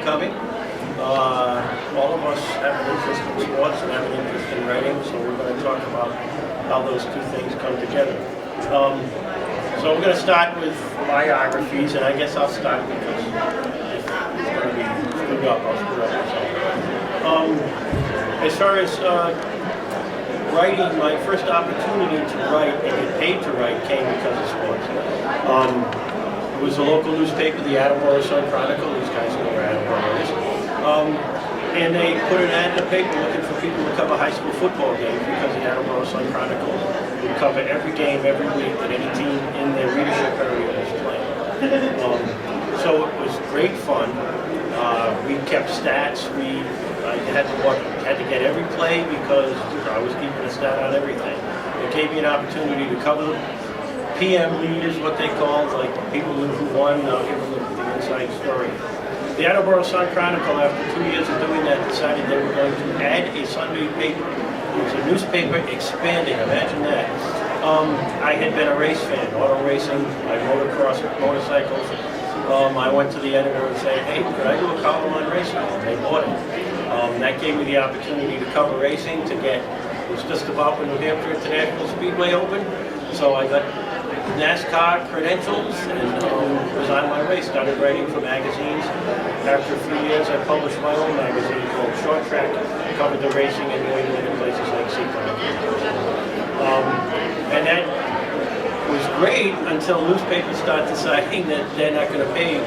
for coming. All of us have an interest in sports and have an interest in writing, so we're going to talk about how those two things come together. So we're going to start with biographies, and I guess I'll start because if it's going to be screwed up, I'll screw up myself. As far as writing, my first opportunity to write and get paid to write came because of sports. It was a local newspaper, the Attleboro Sun Chronicle. These guys know where Attleboro is. And they put an ad in the paper looking for people to cover high school football games because the Attleboro Sun Chronicle would cover every game every week that any team in their readership area was playing. So it was great fun. We kept stats. I had to get every play because I was keeping a stat on everything. It gave me an opportunity to cover the PM lead is what they called, like people who won, I'll give them the inside story. The Attleboro Sun Chronicle, after 2 years of doing that, decided they were going to add a Sunday paper. It was a newspaper expanding, imagine that. I had been a race fan, auto racing, I motocross motorcycles. I went to the editor and said, hey, could I do a column on racing? And they bought it. That gave me the opportunity to cover racing, it was just about when New Hampshire International Speedway opened, so I got NASCAR credentials and was on my way, started writing for magazines. After a few years, I published my own magazine called Short Track, covered the racing in New England in places like Seacon. And that was great until newspapers start deciding that they're not going to pay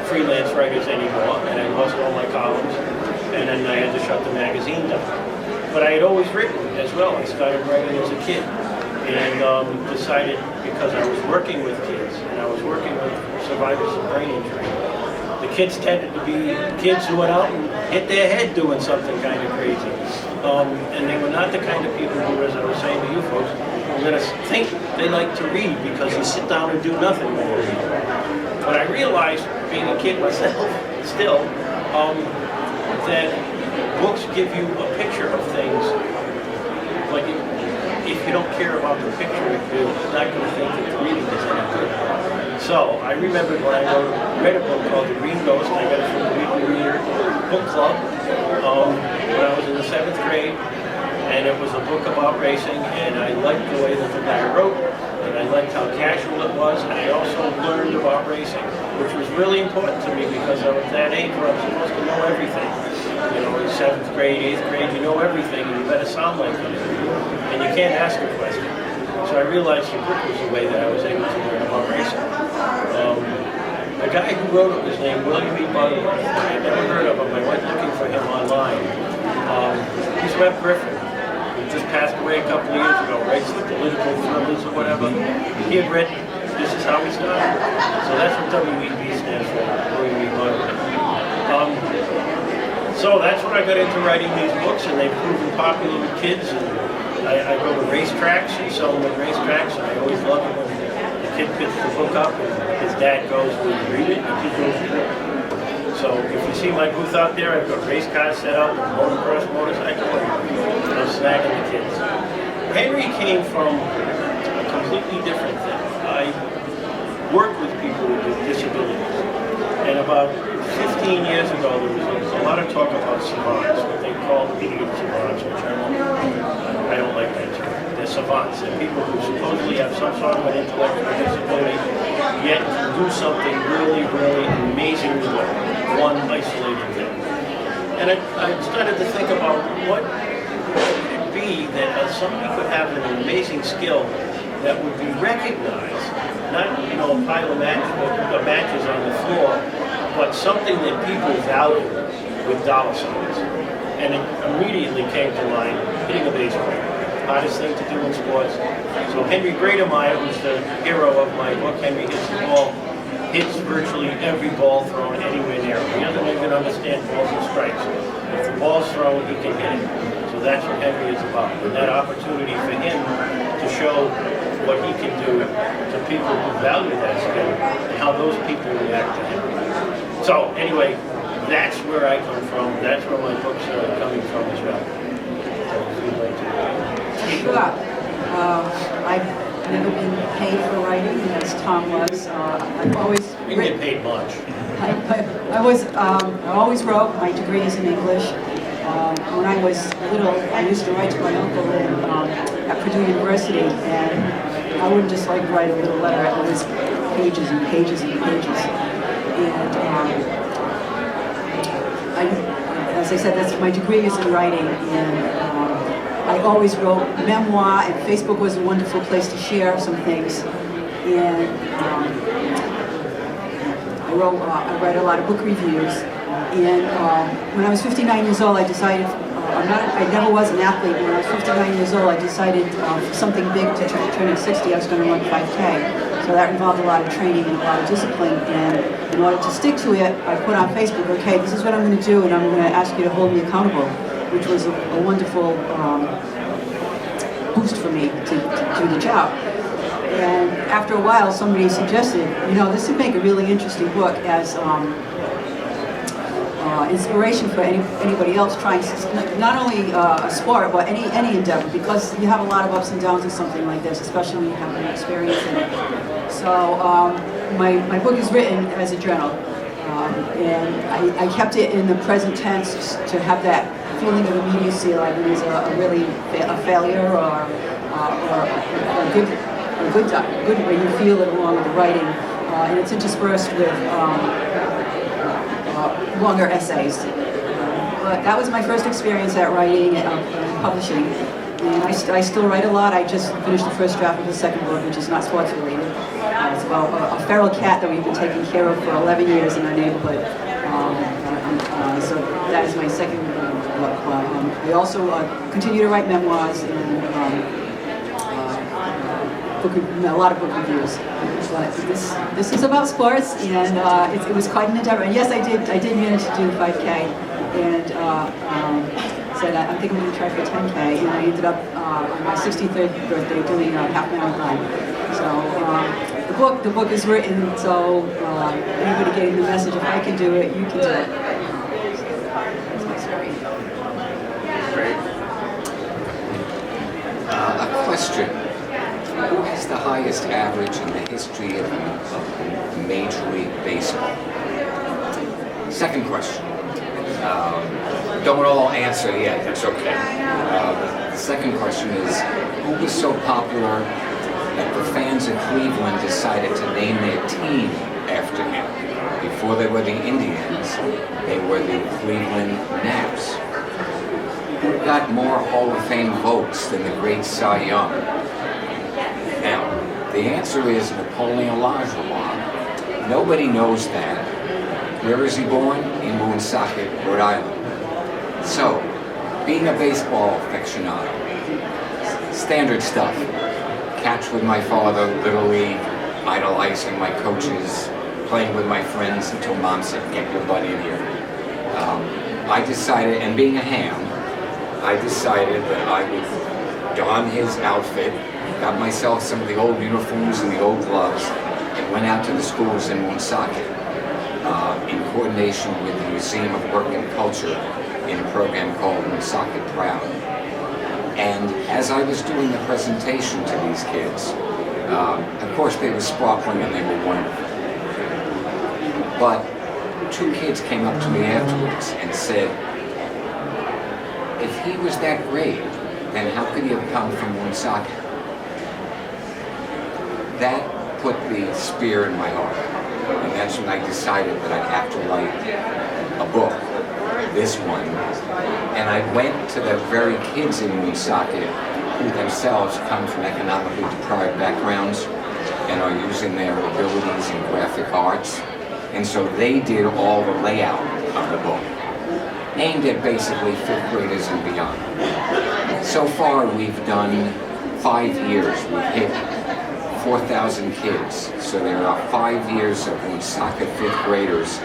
freelance writers anymore, and I lost all my columns, and then I had to shut the magazine down. But I had always written as well. I started writing as a kid, and decided, because I was working with kids, and I was working with survivors of brain injury, the kids tended to be kids who went out and hit their head doing something kind of crazy. And they were not the kind of people who, as I was saying to you folks, were going to think they like to read because you sit down and do nothing when you read. But I realized, being a kid myself, still, that books give you a picture of things. Like, if you don't care about the picture, you're not going to think that the reading is any good. So I remembered when I read a book called The Green Ghost. I got it from the Weekly Reader book club when I was in the 7th grade, and it was a book about racing, and I liked the way that the guy wrote, and I liked how casual it was, and I also learned about racing, which was really important to me because I was that age where I'm supposed to know everything. You know, in 7th grade, 8th grade, you know everything, and you better sound like it. And you can't ask a question. So I realized the book was the way that I was able to learn about racing. The guy who wrote it was named William E. Butterworth. I had never heard of him. I went looking for him online. He's Webb Griffin. He just passed away a couple of years ago, writes the political thrillers or whatever. He had written This Is How We Started. So that's what WEB stands for, William E. Butterworth. So that's when I got into writing these books, and they've proven popular with kids. And I go to racetracks and sell them at racetracks, and I always love it when the kid picks the book up and his dad goes, will you read it? And he goes, yeah. So if you see my booth out there, I've got race cars set up, motocross, motorcycle, and I'm snagging the kids. Henry came from a completely different thing. I work with people with disabilities, and about 15 years ago, there was a lot of talk about savants, what they call idiot savants, which I don't like that term. They're savants. They're people who supposedly have some sort of an intellectual disability, yet do something really, really amazingly well, one isolated thing. And I started to think about what could it be that somebody could have an amazing skill that would be recognized, not, you know, a pile of matches on the floor, but something that people value with dollar signs. And it immediately came to mind, hitting a baseball. Hardest thing to do in sports. So Henry Greatermeyer, who's the hero of my book, Henry Hits the Ball, hits virtually every ball thrown anywhere near him. He doesn't even understand balls and strikes. If the ball's thrown, he can hit it. So that's what Henry is about. And that opportunity for him to show what he can do to people who value that skill and how those people react to him. So anyway, that's where I come from. That's where my books are coming from as well. So if you'd like to Sure. I never been paid for writing, as Thom was. I've always You can get paid much. I always wrote. My degree is in English. When I was little, I used to write to my uncle at Purdue University, and I wouldn't just like write a little letter. It was pages and pages and pages. And as I said, my degree is in writing, and I always wrote memoir, and Facebook was a wonderful place to share some things. And I read a lot of book reviews. And when I was 59 years old, I decided, I never was an athlete. When I was 59 years old, I decided for something big to turning 60, I was going to run 5K. So that involved a lot of training and a lot of discipline. And in order to stick to it, I put on Facebook, okay, this is what I'm going to do, and I'm going to ask you to hold me accountable, which was a wonderful boost for me to do the job. And after a while, somebody suggested, this would make a really interesting book as inspiration for anybody else trying not only a sport, but any endeavor, because you have a lot of ups and downs in something like this, especially when you have an experience in it. So my book is written as a journal, and I kept it in the present tense to have that feeling of immediacy, like it is really a failure or a good way you feel it along with the writing, and it's interspersed with longer essays. But that was my first experience at writing and publishing, and I still write a lot. I just finished the first draft of the second book, which is not sports related. It's about a feral cat that we've been taking care of for 11 years in our neighborhood. So that is my second book. I also continue to write memoirs and a lot of book reviews. But this is about sports, and it was quite an endeavor. And yes, I did manage to do the 5K, and said I think I'm going to try for 10K, and I ended up on my 63rd birthday doing a half marathon. So the book is written, so anybody getting the message, if I can do it, you can do it. That's my story. Great. A question. Who has the highest average in the history of Major League Baseball? Second question. Don't all answer yet, that's okay. The second question is, who was so popular that the fans of Cleveland decided to name their team after him? Before they were the Indians, they were the Cleveland Naps. Who got more Hall of Fame votes than the great Cy Young? Now, the answer is Napoleon Lajoie. Nobody knows that. Where is he born? In Woonsocket, Rhode Island. So, being a baseball aficionado, standard stuff. Catch with my father, Little League, idolizing my coaches, playing with my friends until Mom said, get your butt in here. I decided, and being a ham, I decided that I would don his outfit, got myself some of the old uniforms and the old gloves, and went out to the schools in Woonsocket in coordination with the Museum of Work and Culture in a program called Woonsocket Proud. And as I was doing the presentation to these kids, of course they were sparkling and they were wonderful. But two kids came up to me afterwards and said, if he was that great, then how could he have come from Woonsocket? That put the spear in my heart, and that's when I decided that I'd have to write a book, this one. And I went to the very kids in Woonsocket who themselves come from economically deprived backgrounds and are using their abilities in graphic arts. And so they did all the layout of the book, aimed at basically 5th graders and beyond. So far we've done 5 years. We've hit 4,000 kids. So there are 5 years of Woonsocket 5th graders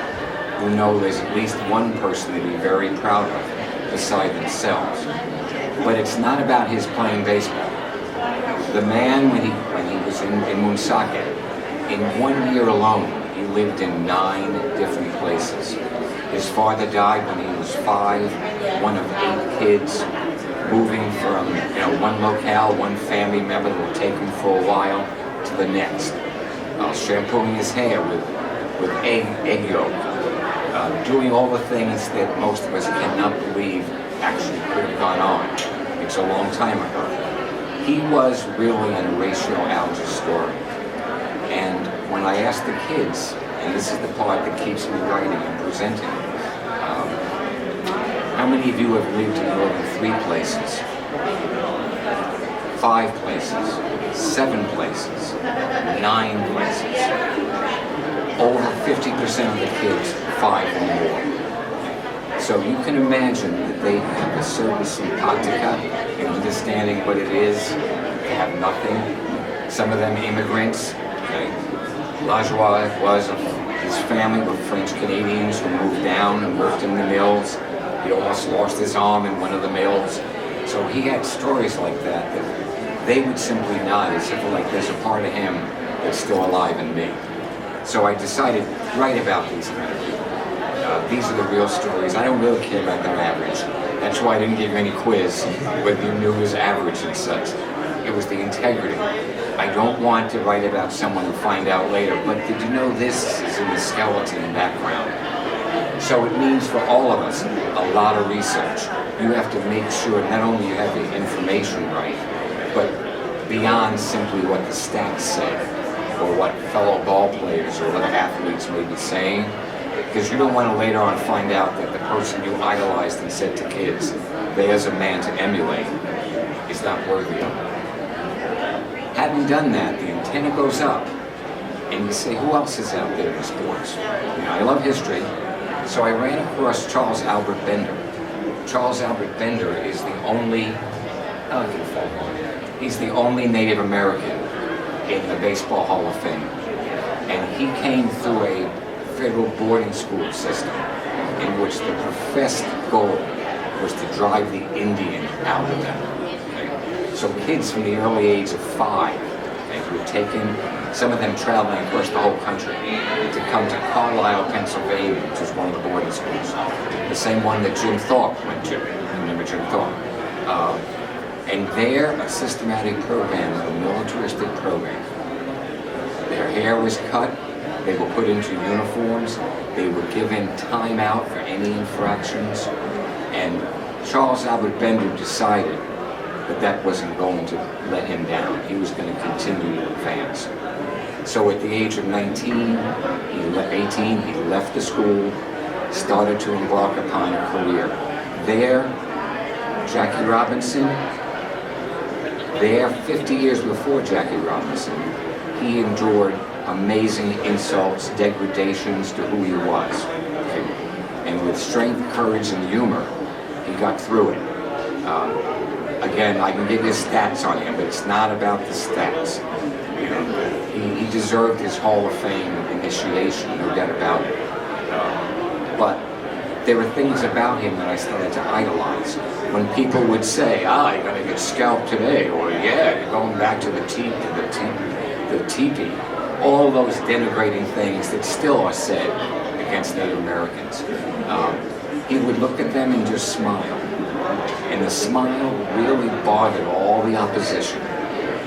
who know there's at least one person to be very proud of beside themselves. But it's not about his playing baseball. The man, when he was in Woonsocket, in 1 year alone, he lived in 9 different places. His father died when he was 5, one of 8 kids. moving from one locale, one family member that will take him for a while to the next. Shampooing his hair with egg yolk. Doing all the things that most of us cannot believe actually could have gone on. It's a long time ago. He was really an Horatio story. And when I asked the kids, and this is the part that keeps me writing and presenting, how many of you have lived in more than 3 places? 5 places, 7 places, 9 places. Over 50% of the kids, 5 or more. So you can imagine that they have a certain simpatica in understanding what it is to have nothing. Some of them immigrants. Okay. Lajoie was his family were French Canadians who moved down and worked in the mills. He almost lost his arm in one of the mills. So he had stories like that they would simply nod as if like there's a part of him that's still alive in me. So I decided to write about these kind of people. These are the real stories. I don't really care about their average. That's why I didn't give you any quiz whether you knew his average and such. It was the integrity. I don't want to write about someone and find out later, but did you know this is in the skeleton background? So it means for all of us a lot of research. You have to make sure not only you have the information right, but beyond simply what the stats say, or what fellow ball players or other athletes may be saying, because you don't want to later on find out that the person you idolized and said to kids, there's a man to emulate, is not worthy of it. Having done that, the antenna goes up, and you say, who else is out there in sports? I love history, so I ran across Charles Albert Bender. Charles Albert Bender is the only, he's the only Native American in the Baseball Hall of Fame. And he came through a federal boarding school system in which the professed goal was to drive the Indian out of them. Okay? So kids from the early age of 5 were taken, some of them traveling across the whole country, to come to Carlisle, Pennsylvania, which was one of the boarding schools. The same one that Jim Thorpe went to. Remember Jim Thorpe? And there, a systematic program, a militaristic program. Their hair was cut, they were put into uniforms, they were given time out for any infractions, and Charles Albert Bender decided that that wasn't going to let him down. He was going to continue to advance. So at the age of 18, he left the school, started to embark upon a career. There, Jackie Robinson, there 50 years before Jackie Robinson, he endured amazing insults, degradations to who he was. Okay? And with strength, courage, and humor, he got through it. Again, I can give you stats on him, but it's not about the stats. He deserved his Hall of Fame initiation, no doubt about it. But there were things about him that I started to idolize. When people would say, you're going to get scalped today, or yeah, you're going back to the teepee, all those denigrating things that still are said against Native Americans. He would look at them and just smile. And the smile really bothered all the opposition.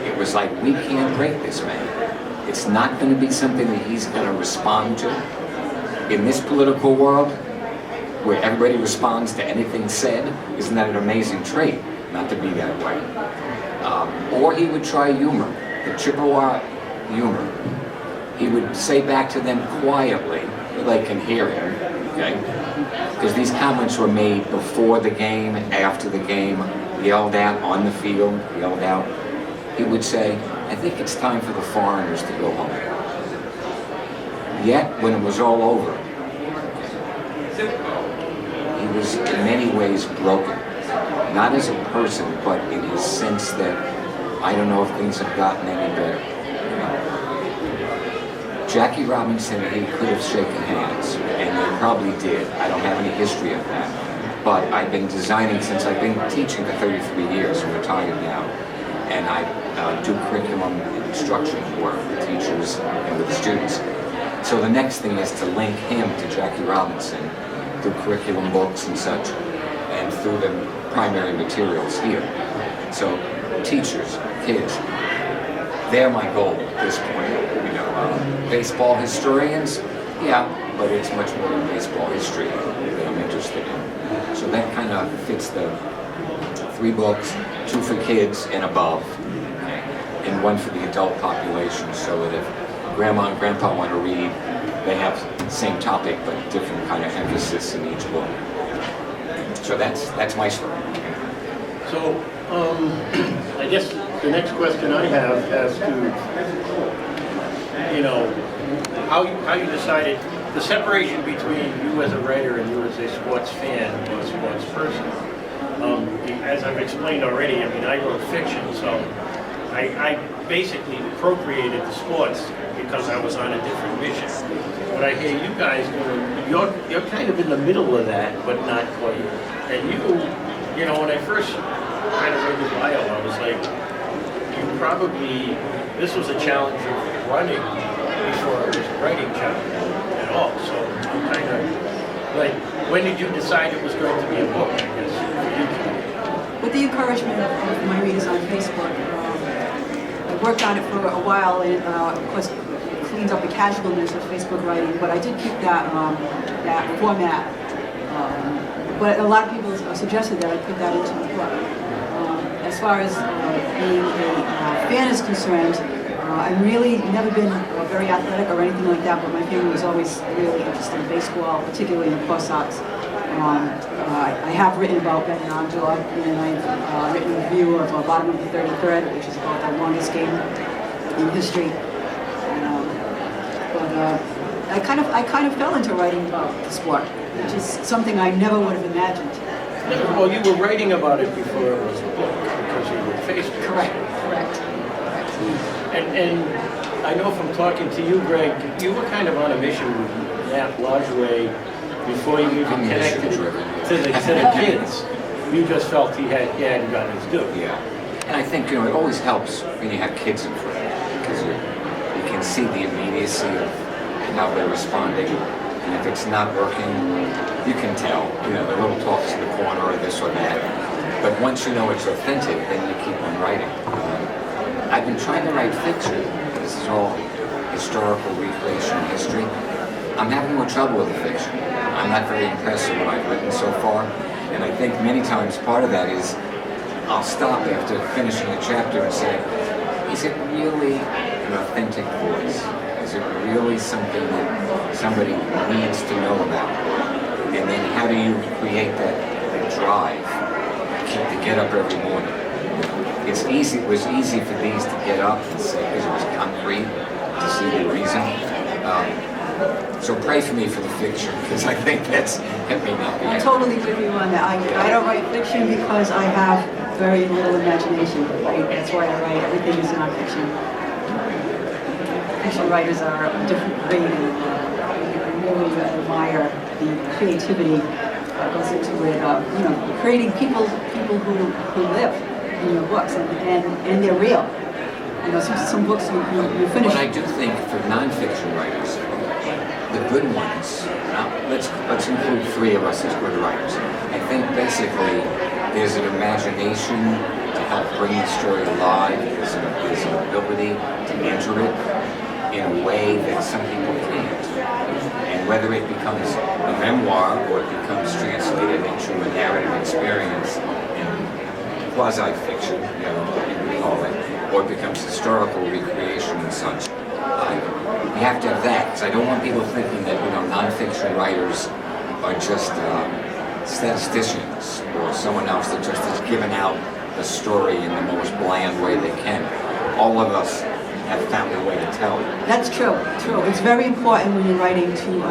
It was like, we can't break this man. It's not going to be something that he's going to respond to. In this political world, where everybody responds to anything said, isn't that an amazing trait, not to be that way? Or he would try humor, the Chippewa humor. He would say back to them quietly, so they can hear him, okay? Because these comments were made before the game, after the game, yelled at on the field, yelled out. He would say, I think it's time for the foreigners to go home. Yet, when it was all over, he was in many ways broken. Not as a person, but in his sense that I don't know if things have gotten any better. Jackie Robinson, he could have shaken hands, and they probably did. I don't have any history of that. But I've been designing since I've been teaching for 33 years, I'm retired now. And I do curriculum instruction work with teachers and with students. So the next thing is to link him to Jackie Robinson through curriculum books and such. And and through the primary materials here. So teachers, kids, they're my goal at this point. You know, baseball historians, yeah, but it's much more than baseball history that I'm interested in. So that kind of fits the 3 books, 2 for kids and above, okay, and 1 for the adult population, so that if grandma and grandpa want to read, they have the same topic but different kind of emphasis in each book. So that's my story. So, I guess the next question I have has to, you know, how you decided the separation between you as a writer and you as a sports fan or a sports person. As I've explained already, I mean, I wrote fiction, so I basically appropriated the sports because I was on a different mission. But I hear you guys doing, you're kind of in the middle of that, but not quite. And you know, when I first kind of read your bio, I was like, you probably, this was a challenge of running before it was a writing challenge at all. So I'm kind of like, when did you decide it was going to be a book, I guess, for you? With the encouragement of my readers on Facebook, I worked on it for a while, and of course cleaned up the casualness of Facebook writing, but I did keep that format. But a lot of people suggested that I put that into the book. As far as being a fan is concerned, I've really never been very athletic or anything like that, but my family was always really interested in baseball, particularly in lacrosse socks. I have written about Ben Nandor, and I've written a review of Bottom of the 33rd, which is about the longest game in history. But I kind of fell into writing about the sport, which is something I never would have imagined. Well, you were writing about it before it was a book because you were Facebook. Correct. And I know from talking to you, Greg, you were kind of on a mission with Matt Lajoie before you even connected to the kids. You just felt he hadn't gotten his due. Yeah, and I think, you know, it always helps when you have kids in front of you, because you can see the immediacy of how they're responding. And if it's not working, you can tell, you know, the little talks in the corner or this or that. But once you know it's authentic, then you keep on writing. I've been trying to write fiction. This is all historical recreation history. I'm having more trouble with the fiction. I'm not very impressed with what I've written so far. And I think many times part of that is I'll stop after finishing a chapter and say, is it really an authentic voice? Is it really something that somebody needs to know about? And then how do you create that drive to get up every morning? It was easy for these to get up and say, because it was concrete, to see the reason. So pray for me for the fiction, because I think that may not be I'm it. totally with you on that. I don't write fiction because I have very little imagination. That's why I write. Everything is nonfiction. Fiction writers are a different breed, and I really admire the creativity that goes into it. You know, creating people who live in your books, and they're real. You know, some books you finish. But I do think for nonfiction writers, the good ones, let's include 3 of us as good writers. I think basically there's an imagination to help bring the story alive. There's an ability to enter it in a way that some people can't. And whether it becomes a memoir or it becomes translated into a narrative experience in quasi-fiction, you know, what you would call it, or it becomes historical recreation and such. You have to have that, because I don't want people thinking that, you know, nonfiction writers are just statisticians or someone else that just has given out the story in the most bland way they can. All of us have found a way to tell it. That's true. It's very important when you're writing to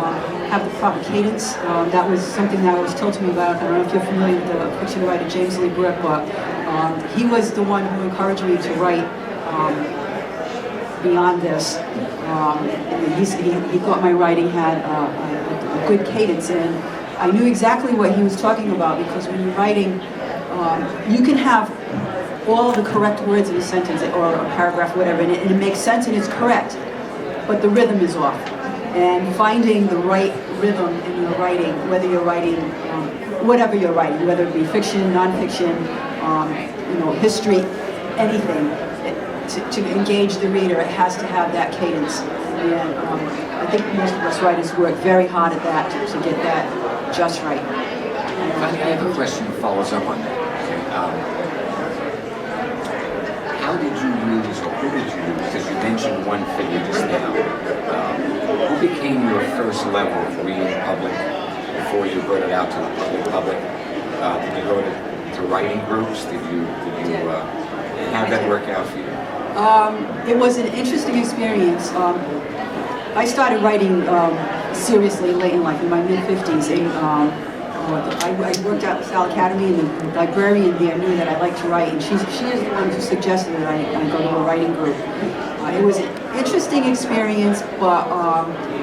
have the proper cadence. That was something that was told to me about. I don't know if you're familiar with the fiction writer James Lee Burke, but he was the one who encouraged me to write beyond this. He thought my writing had a good cadence, and I knew exactly what he was talking about, because when you're writing, you can have all the correct words in a sentence or a paragraph, whatever, and it makes sense and it's correct, but the rhythm is off. And finding the right rhythm in your writing, whether you're writing whatever you're writing, whether it be fiction, nonfiction, history, anything, to engage the reader, it has to have that cadence. And I think most of us writers work very hard at that to get that just right. Connie, I have a question that follows up on that. Okay. How did you use, or who did you use, because you mentioned one figure just now, who became your first level of reading public before you brought it out to the public? Did you go to writing groups? Did you have that work out for you? It was an interesting experience. I started writing seriously late in life, in my mid-50s. I worked at LaSalle Academy, and the librarian there knew that I liked to write, and she is the one who suggested that I go to a writing group. It was an interesting experience, but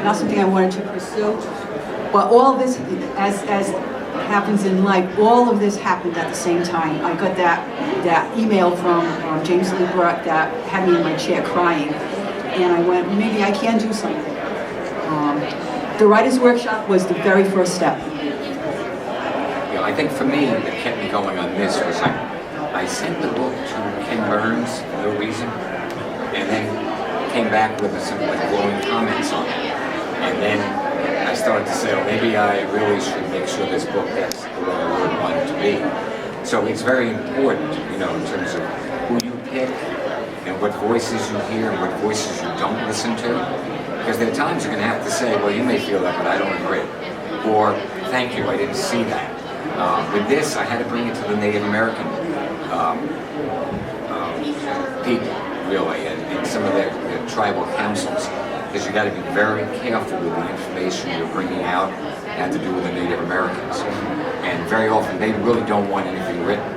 not something I wanted to pursue. But all this, as happens in life, all of this happened at the same time. I got that email from James Lee Burke that had me in my chair crying, and I went, maybe I can do something. The Writers' Workshop was the very first step. I think for me, that kept me going on this was I sent the book to Ken Burns for no reason, and then came back with some glowing comments on it. And then I started to say, oh, maybe I really should make sure this book gets the way I would want it to be. So it's very important, in terms of who you pick and what voices you hear and what voices you don't listen to. Because there are times you're going to have to say, well, you may feel that, but I don't agree. Or, thank you, I didn't see that. With this, I had to bring it to the Native American people, really, and some of their tribal councils, because you got to be very careful with the information you're bringing out that had to do with the Native Americans. And very often, they really don't want anything written.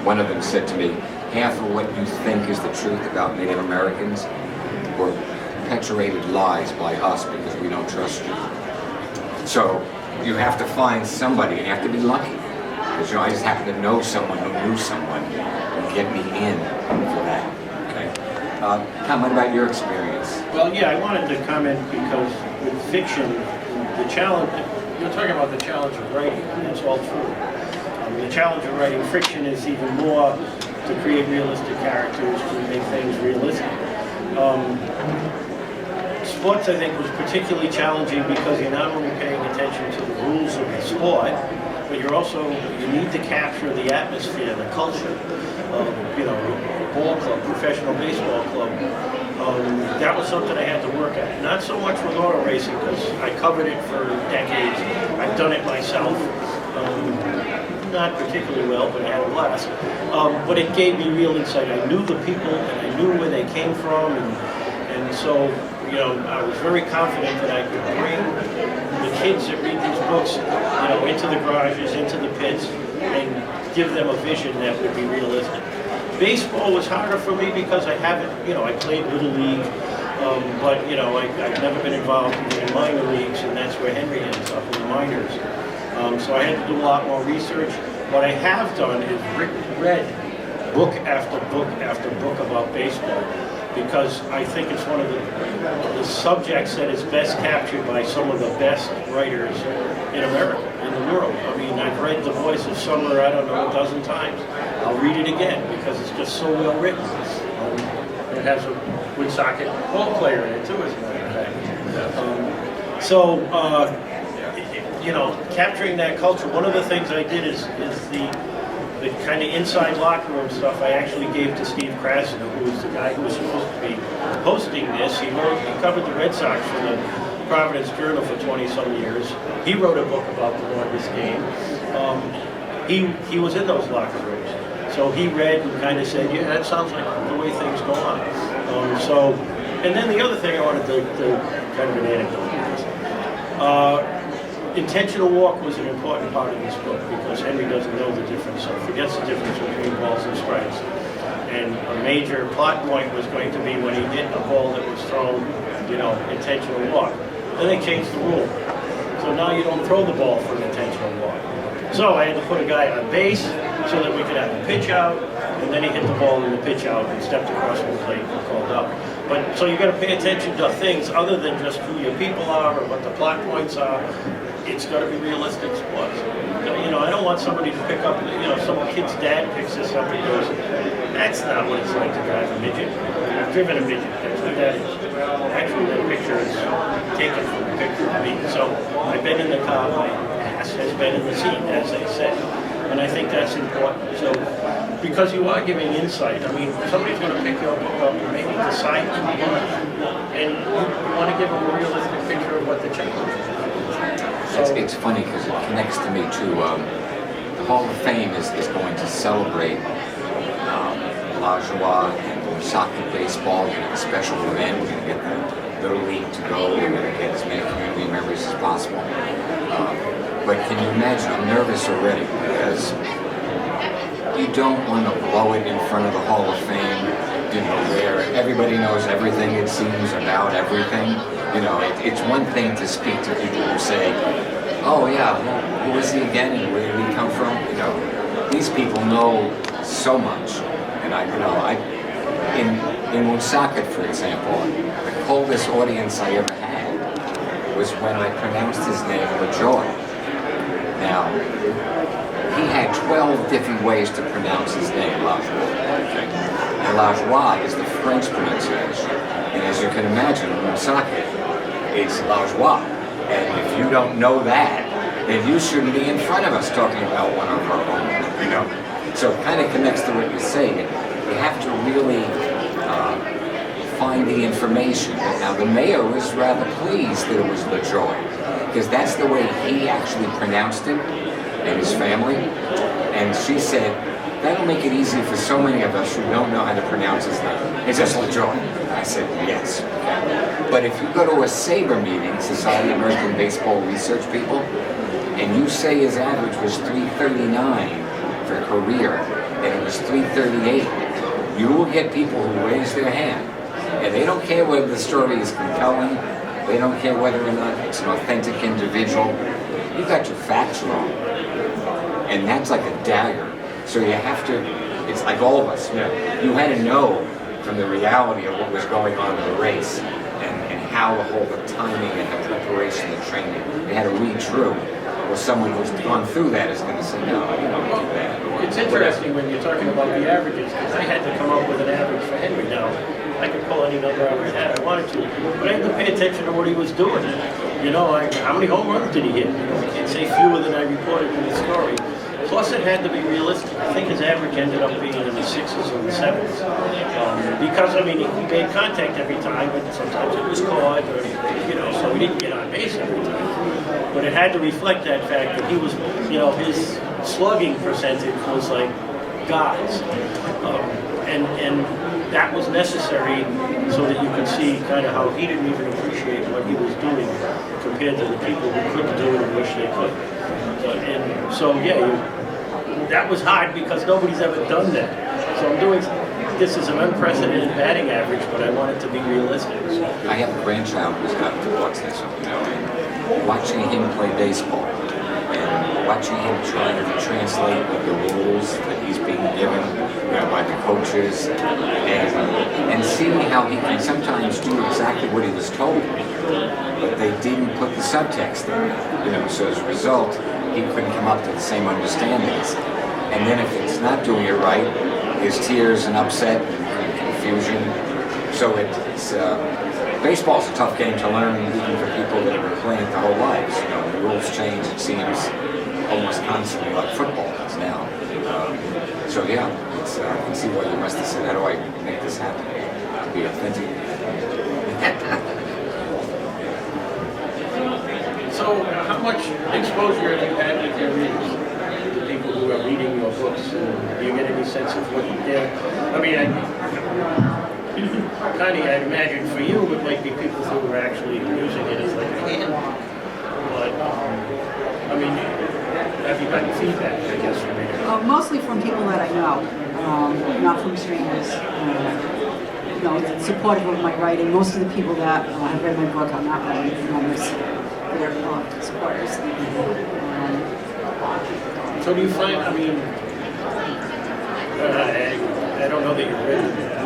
One of them said to me, half of what you think is the truth about Native Americans were perpetuated lies by us because we don't trust you. So you have to find somebody, and you have to be lucky. Because I just happen to know someone who knew someone and get me in for that. Okay. Tom, what about your experience? Well, yeah, I wanted to comment because with fiction, the challenge, you're talking about the challenge of writing, and that's all true. The challenge of writing fiction is even more to create realistic characters, to make things realistic. Sports, I think, was particularly challenging because you're not only paying attention to the rules of the sport, but you need to capture the atmosphere, the culture of, a ball club, professional baseball club. That was something I had to work at. Not so much with auto racing, because I covered it for decades. I've done it myself. Not particularly well, but I had a blast. But it gave me real insight. I knew the people, and I knew where they came from, and so, I was very confident that I could bring the kids that read these books, into the garages, into the pits, and give them a vision that would be realistic. Baseball was harder for me because I haven't, I played Little League, but, I've never been involved in minor leagues, and that's where Henry ends up, in the minors. So I had to do a lot more research. What I have done is read book after book after book about baseball, because I think it's one of the subjects that is best captured by some of the best writers in America, in the world. I mean, I've read The Voice of Summer, I don't know, a dozen times. I'll read it again because it's just so well written. It has a Woonsocket ball player in it too, as a matter of fact. Capturing that culture, one of the things I did is the kind of inside locker room stuff I actually gave to Steve Krasner, who was the guy who was supposed to be hosting this. He covered the Red Sox for the Providence Journal for 20-some years. He wrote a book about the longest game. He was in those locker rooms. So he read and kind of said, yeah, that sounds like the way things go on. And then the other thing I wanted to kind of an anecdote. Intentional walk was an important part of this book because Henry doesn't know the difference, or forgets the difference between balls and strikes. And a major plot point was going to be when he hit a ball that was thrown, intentional walk. Then they changed the rule. So now you don't throw the ball for an intentional walk. So I had to put a guy on base so that we could have the pitch out, and then he hit the ball in the pitch out and stepped across the plate and called out. But so you got to pay attention to things other than just who your people are or what the plot points are. it's got to be realistic sports. You know, I don't want somebody to pick up, you know, some kid's dad picks this up and goes, that's not what it's like to drive a midget. I've driven a midget, that's what that is. Actually, that picture is taken from the picture of me. So I've been in the car, my ass has been in the seat, as they say. And I think that's important. So, because you are giving insight, I mean, somebody's going to pick your book up and maybe decide to want, and you want to give them a realistic picture of what the change is. It's funny because it connects to me too. The Hall of Fame is going to celebrate Lajoie and soccer, baseball. We're going to have a special event. We're going to get the Little League to go. We're going to get as many community members as possible. But can you imagine? I'm nervous already because you don't want to blow it in front of the Hall of Fame, you know, where everybody knows everything, it seems, about everything. You know, it's one thing to speak to people who say, oh yeah, who was he again and where did he come from? You know, these people know so much. And in Woonsocket, for example, the coldest audience I ever had was when I pronounced his name LaJoie. Now, he had 12 different ways to pronounce his name, Lajoie. Okay? And Lajoie is the French pronunciation. And as you can imagine, Woonsocket is Lajoie. And if you don't know that, then you shouldn't be in front of us talking about one of our own, you know. So it kind of connects to what you're saying. You have to really find the information. Now, the mayor was rather pleased that it was LaJoie, because that's the way he actually pronounced it, and his family. And she said, that'll make it easy for so many of us who don't know how to pronounce his name. It's just LaJoie. I said, yes. Okay. But if you go to a SABRE meeting, Society of American Baseball Research People, and you say his average was 339 for career, and it was 338, you will get people who raise their hand. And they don't care whether the story is compelling, they don't care whether or not it's an authentic individual. You got your facts wrong. And that's like a dagger. So you have to, it's like all of us, you know, you had to know from the reality of what was going on in the race and how the whole the timing and the preparation, the training, you had to read through. Or someone who's gone through that is going to say, no, you don't do that. It's interesting when you're talking about the averages, because I had to come up with an average for Henry now. I could pull any number out of my head I wanted to, but I had to pay attention to what he was doing. You know, like, how many home runs did he hit? I can't say fewer than I reported in the story. Plus, it had to be realistic. I think his average ended up being in the 6s or the 7s. Because, I mean, he made contact every time, but sometimes it was caught, or, you know, so he didn't get on base every time. But it had to reflect that fact that he was, you know, his slugging percentage was like God's. And that was necessary so that you could see kind of how he didn't even appreciate what he was doing compared to the people who couldn't do it and wish they could. And so, yeah, that was hard because nobody's ever done that. So I'm doing this as an unprecedented batting average, but I want it to be realistic. So. I have a grandchild who's got autism, you know, and watching him play baseball and watching him trying to translate the rules that he's being given, you know, by the coaches, and seeing how he can sometimes do exactly what he was told, but they didn't put the subtext in, you know, so as a result, he couldn't come up to the same understandings. And then if it's not doing it right, his tears and upset and confusion. So it's baseball's a tough game to learn, even for people that have been playing it their whole lives. You know, the rules change, it seems, almost constantly, like football does now. So yeah, it's, I can see why you must have said, how do I make this happen to be authentic? So how much exposure have you had with your readers, the people who are reading your books? Do you get any sense of what they're, I mean, Connie, I imagine for you it might be people who are actually using it as like a handbook. But, I mean, have you gotten feedback, I guess, from readers? Mostly from people that I know, not from strangers. You know, supportive of my writing. Most of the people that have read my book, I'm not writing numbers. They're supporters. So do you find, I mean, I don't know that you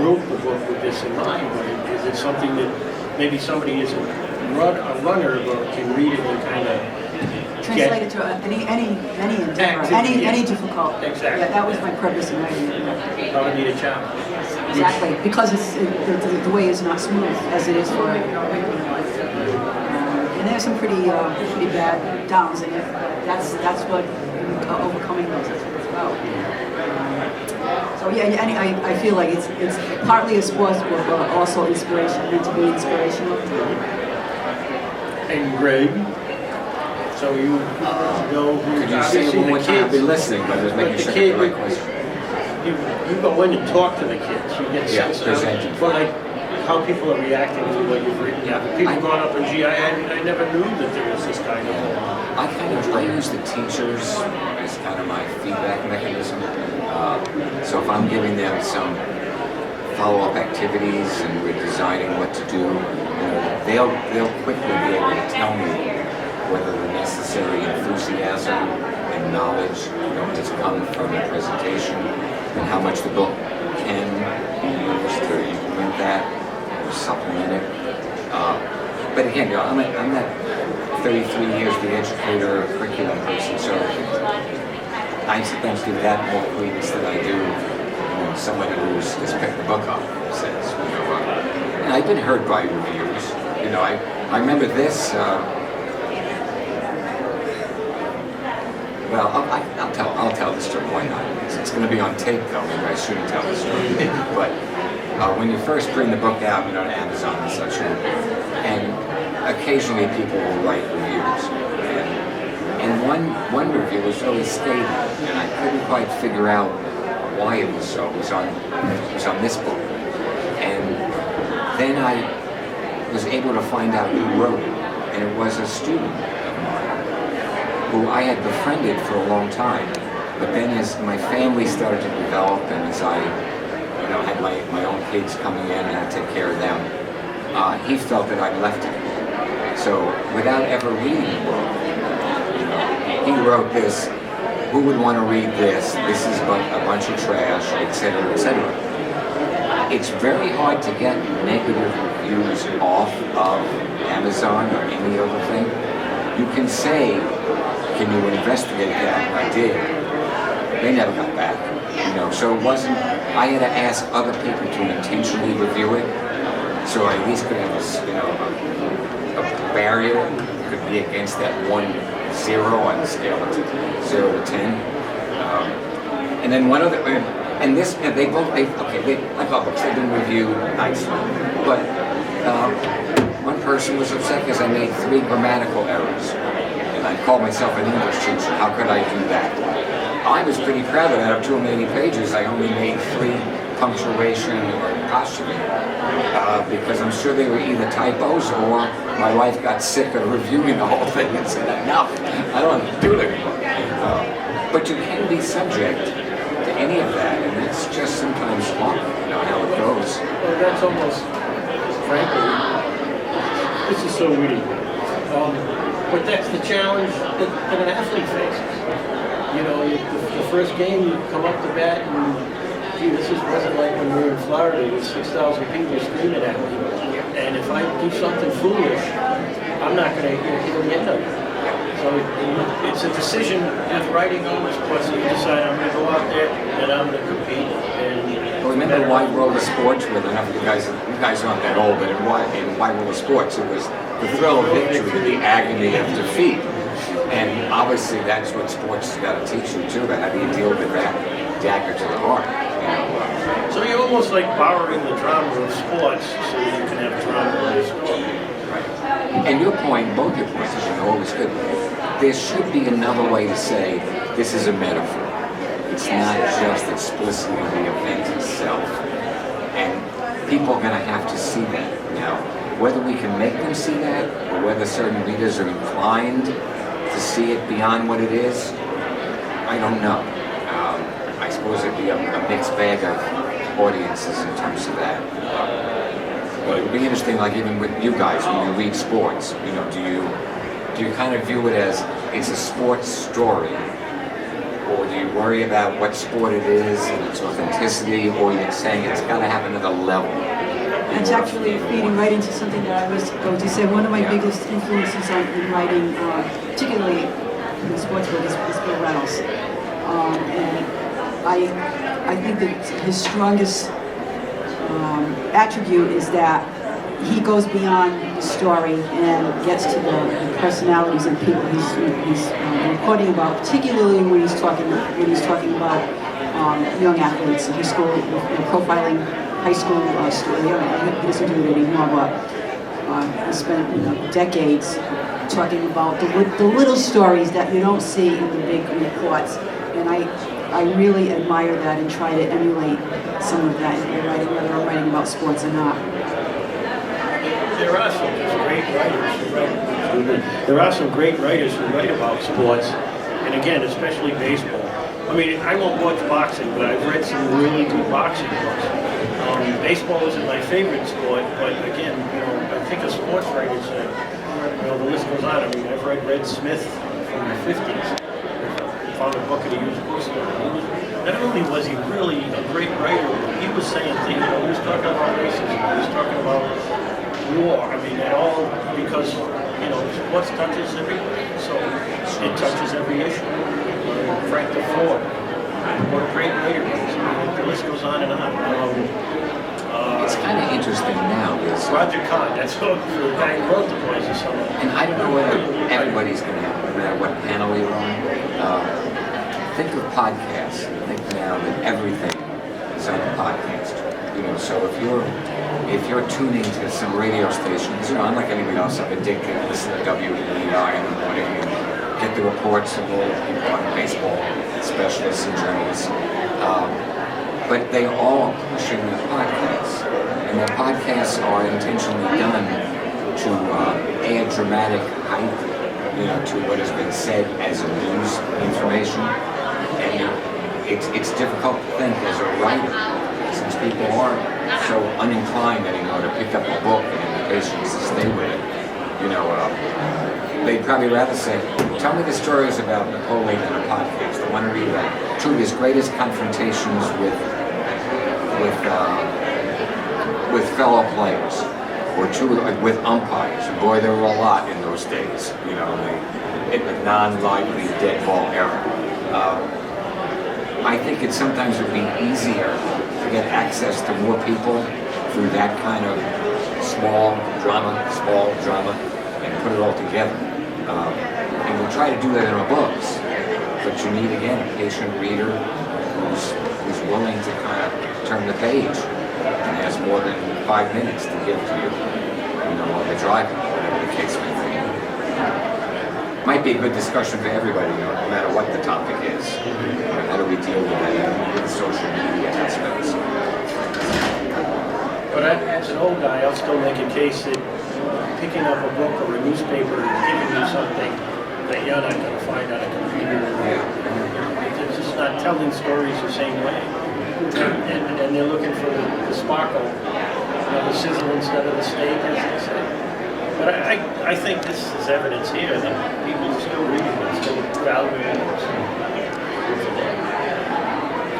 wrote the book with this in mind, but is it something that maybe somebody isn't runner can read it and kind of Translate it to any endeavor, any difficult. Exactly. Yeah, that was my purpose in writing it. how to meet a challenge. Exactly, because the way is not smooth as it is for and there's some pretty bad downs in it. That's what overcoming those is about. So yeah, and I feel like it's partly a sport, but also inspiration, meant to be inspirational. And Greg, so you know, Could you say it one more time? I've been listening, but I was making sure I got the right question. You go in and talk to the kids. You get Yeah, sense of present. but like how people are reacting to what you've written. Yeah, people going up and gee, I never knew that there was this kind of. I use the teachers as kind of my feedback mechanism. So if I'm giving them some follow-up activities and we're designing what to do, they'll quickly be able to tell me whether the necessary enthusiasm and knowledge has come from the presentation and how much the book can be used to implement that or supplement it. But again, I'm not 33 years the educator, curriculum person, so I sometimes give that more credence than I do somebody who's just picked the book up and says, and I've been hurt by reviews. I remember this. Well, I'll tell the story. Why not? It's going to be on tape, though. Maybe I shouldn't tell the story. But when you first bring the book out, to Amazon and such, and occasionally people will write reviews, and one review was really scathing, and I couldn't quite figure out why it was so. It was on this book, and then I was able to find out who wrote it, and it was a student who I had befriended for a long time. But then as my family started to develop and as I had my own kids coming in and I take care of them, he felt that I'd left him. So without ever reading the book, he wrote this, who would want to read this? This is but a bunch of trash, etc., etc. It's very hard to get negative reviews off of Amazon or any other thing. You can say, can you investigate that? And I did. They never got back. So it wasn't, I had to ask other people to intentionally review it, so I at least could have a barrier could be against that 1-0 on the scale of 0 to 10. And then one other, and this, and I thought books, they've been reviewed nicely, but one person was upset because I made 3 grammatical errors. I called myself an English teacher. How could I do that? I was pretty proud of that. Of 280 pages, I only made 3 punctuation or apostrophe because I'm sure they were either typos or my wife got sick of reviewing the whole thing and said, enough, I don't want to do it anymore. But you can be subject to any of that, and that's just sometimes luck, how it goes. Well, that's almost, frankly, this is so witty. But that's the challenge that an athlete faces. The first game you come up to bat and, wasn't like when we were in Florida with 6,000 people screaming at me. And if I do something foolish, I'm not going to hear the end of it. So it's a decision with writing on this course. You decide I'm going to go out there and I'm going to compete. Well, remember Wide World of Sports? Well, I know you guys aren't that old, but in Wide World of Sports, it was the thrill of victory, the agony of defeat. And obviously that's what sports has got to teach you too, but how do you deal with that dagger to the heart? So you're almost like borrowing the drama of sports so you can have drama in your story. Right. And your point, both your points, as always good. There should be another way to say this is a metaphor. It's not just explicitly the event itself. And people are going to have to see that. Now, whether we can make them see that, or whether certain readers are inclined to see it beyond what it is, I don't know. I suppose it'd be a mixed bag of audiences in terms of that. But it would be interesting, like even with you guys, when you read sports, do you kind of view it as it's a sports story, or do you worry about what sport it is and its authenticity, or you're saying it's got to have another level? It's actually feeding right into something that I was going to say. One of my biggest influences in writing, particularly in the sports book, is Bill Reynolds. And I think that his strongest attribute is that he goes beyond the story and gets to the personalities and people he's reporting about, particularly when he's talking about young athletes in his school, profiling high school students. He doesn't do it anymore, but he spent decades talking about the little stories that you don't see in the big reports. And I really admire that and try to emulate some of that in writing, whether I'm writing about sports or not. There are some great writers who write. There are some great writers who write about sports, and again, especially baseball. I mean, I won't watch boxing, but I've read some really good boxing books. Baseball isn't my favorite sport, but again, I think of sports writers. The list goes on. I mean, I've read Red Smith from the '50s. Found a book at a used bookstore. Not only was he really a great writer, but he was saying things. He was talking about racism. He was talking about war. I mean, and all because sports touches everybody. So it touches every issue. Frank DeFord, what a great writer he is. I mean, the list goes on and on. It's kind of interesting now. Roger Kahn, that's the guy who wrote the Boys of Summer. And I don't know whether everybody's going to, no matter what panel you're on, think of podcasts. Think now that everything is on a podcast. So if you're tuning to some radio stations, I'm like anybody else. I'm addicted to listen to WEEI in the morning and get the reports of all the people on baseball, specialists and journalists. But they all are pushing the podcasts. And the podcasts are intentionally done to add dramatic height, to what has been said as a news information. And it's difficult to think as a writer, since people aren't so uninclined anymore to pick up a book and have the patience to stay with it. They'd probably rather say, tell me the stories about Napoleon in a podcast. I want to read about two of his greatest confrontations with fellow players, or two with umpires. And boy, there were a lot in those days, in the non-lively dead ball era. I think it sometimes would be easier to get access to more people through that kind of small drama, and put it all together. And we'll try to do that in our books, but you need, again, a patient reader who's willing to kind of turn the page and has more than 5 minutes to give to you, while they're driving, whatever the case may be. Might be a good discussion for everybody, no matter what the topic is. How do we deal with that, with social media aspects? But as an old guy, I'll still make a case that picking up a book or a newspaper is giving you something that you're not going to find on a computer. It's just not telling stories the same way. And they're looking for the sparkle, the sizzle instead of the steak, as they say. But I think this is evidence here that people are still reading it, still valuing it.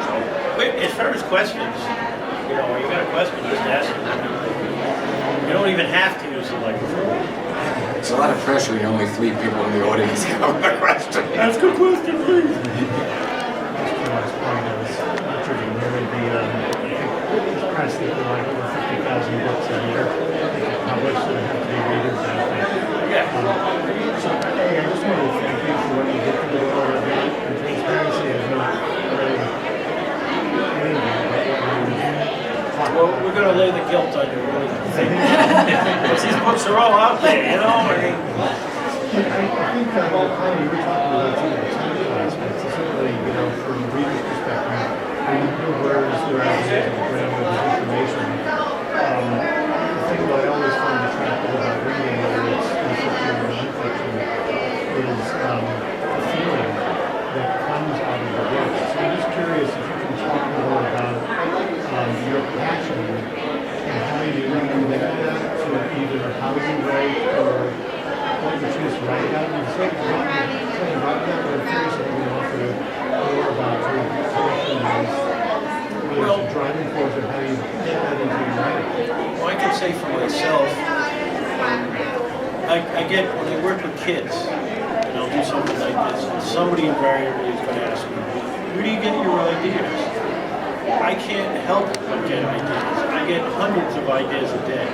So, as far as questions, when you got a question, just ask it. You don't even have to use the microphone. It's a lot of pressure when only 3 people in the audience have a question. Ask a question, please. Press that there like over 50,000 books a year published and have to be readers out there. Yeah. So I just want to thank you for what you did for the world of that. And transparency is not really anything but Well, we're going to lay the guilt on you, really. Because these books are all out there, I mean. I think that whole time you were talking about some of the technical aspects, certainly, from a reader's perspective, where's the ideas and grammar of information. The thing that I always find attractive about reading, whether it's fiction or nonfiction, is the feeling that comes out of the book. So I'm just curious if you can talk more about your passion and how you link that to either how you write or what you choose to write about. And sort of about that, but I'm curious if you can offer more about your passion as driving force and how you get that into your writing. Well, I can say for myself, I get, when I work with kids, and I'll do something like this, and somebody invariably is going to ask me, where do you get your ideas? I can't help but get ideas. I get hundreds of ideas a day.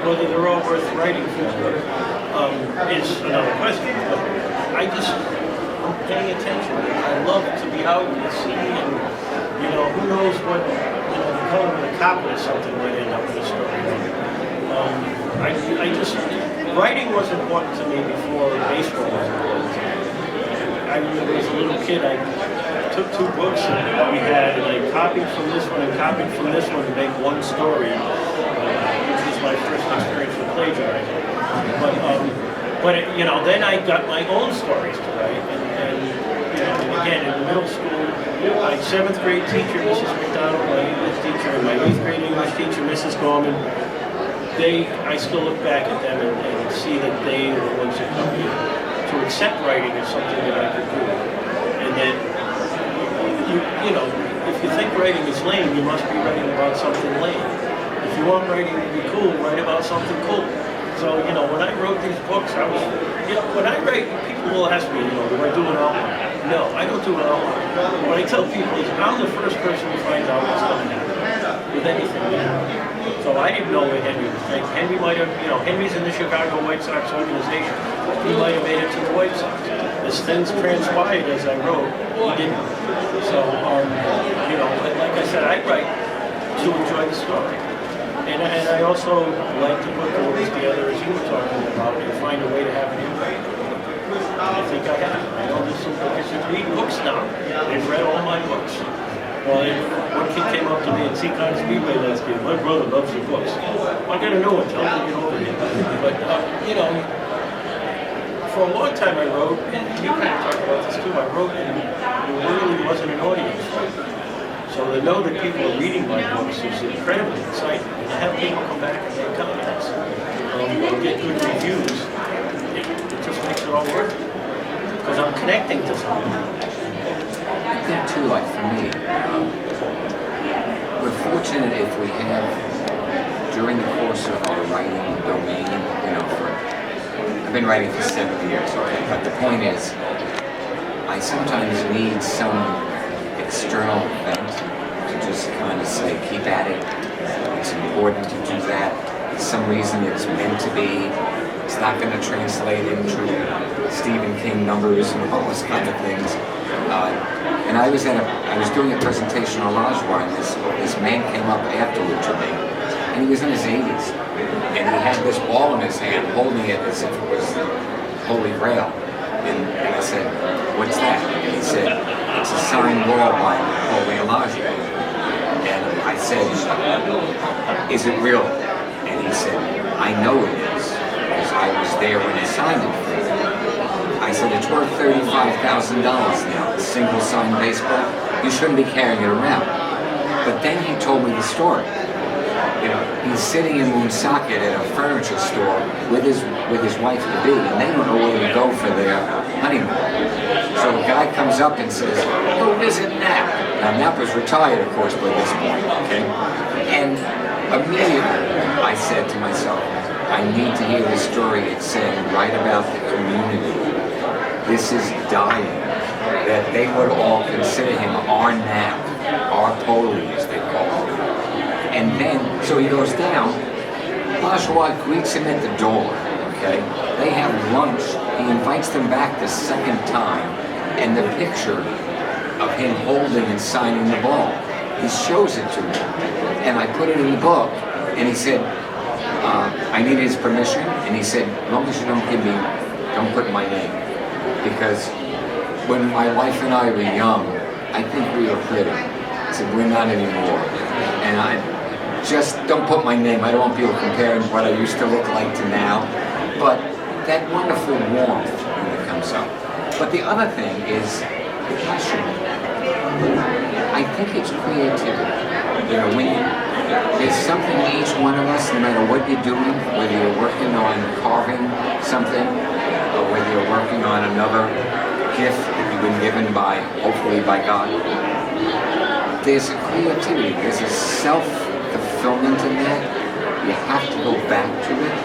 Whether they're all worth writing for is another question. But I'm paying attention. I love to be out and see, and who knows what the color of the copy or something might end up in a story. Writing was important to me before baseball was important to me. I remember as a little kid, I took 2 books that we had, and I copied from this one and copied from this one to make one story, which was my first experience with plagiarizing. But then I got my own stories to write, and again, in middle school, my 7th grade teacher, Mrs. McDonald, my English teacher, and my 8th grade English teacher, Mrs. Gorman, I still look back at them and see that they were the ones that got me to accept writing as something that I could do. And that, if you think writing is lame, you must be writing about something lame. If you want writing to be cool, write about something cool. So, when I wrote these books, I was, when I write, people will ask me, do I do an outline? No, I don't do an outline. What I tell people is I'm the first person who finds out what's going to happen with anything. So I didn't know where Henry was. Henry might have, Henry's in the Chicago White Sox organization. He might have made it to the White Sox. As things transpired as I wrote, he didn't. So, like I said, I write to enjoy the story. And I also like to put movies together, as you were talking about, and find a way to have an impact. I think I have. I know there's some books that read books now. They've read all my books. Well, one kid came up to me at Seacon Speedway last year. My brother loves your books. I got a new one. Tell him to get over here. But, for a long time I wrote, and you kind of talked about this too, I wrote and there really wasn't an audience for it. So to know that people are reading my books is incredibly exciting. And to have people come back and make comments, and get good reviews, it just makes it all worth it. Because I'm connecting to something. I think too, like for me, we're fortunate if we have, during the course of our writing domain, I've been writing for 7 years, okay, but the point is, I sometimes need some external event to just kind of say, keep at it. It's important to do that. For some reason it's meant to be. It's not going to translate into Stephen King numbers and all those kind of things. And I was doing a presentation on Lajoie, and this man came up afterward to me, and he was in his 80s, and he had this ball in his hand, holding it as if it was Holy Grail. And I said, "What's that?" And he said, "It's a signed ball by Napoleon Lajoie." And I said, "Is it real?" And he said, "I know it is, because I was there when he signed it for me." I said, "It's worth $35,000 now, a single signed baseball. You shouldn't be carrying it around." But then he told me the story. He's sitting in Woonsocket at a furniture store with his wife-to-be, and they don't know where to go for their honeymoon. So a guy comes up and says, "Who is it Knapp?" Now Knapp was retired, of course, by this point, okay? And immediately I said to myself, I need to hear the story it's saying right about the community. This is dying. That they would all consider him our Knapp, our Poley, as they call him. And then, so he goes down, Lajoie greets him at the door, okay? They have lunch. He invites them back the second time, and the picture of him holding and signing the ball, he shows it to me. And I put it in the book, and he said, I need his permission, and he said, as long as you don't put my name. Because when my wife and I were young, I think we were pretty. I said, we're not anymore. And I just don't put my name. I don't want people comparing what I used to look like to now. But that wonderful warmth when it comes up. But the other thing is the passion. I think it's creativity. When there's something in each one of us, no matter what you're doing, whether you're working on carving something, or whether you're working on another gift that you've been given hopefully by God, there's a creativity, there's a self-fulfillment in that you have to go back to it.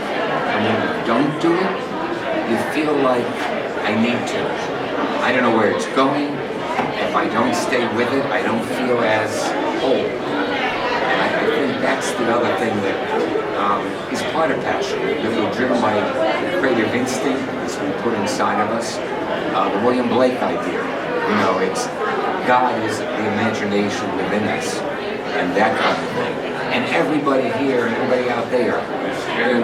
And when you don't do it, you feel like, I need to. I don't know where it's going. If I don't stay with it, I don't feel as whole. And I think that's the other thing that is part of passion. We're driven by the creative instinct that's been put inside of us. The William Blake idea. You know, it's God is the imagination within us, and that kind of thing. And everybody here and everybody out there,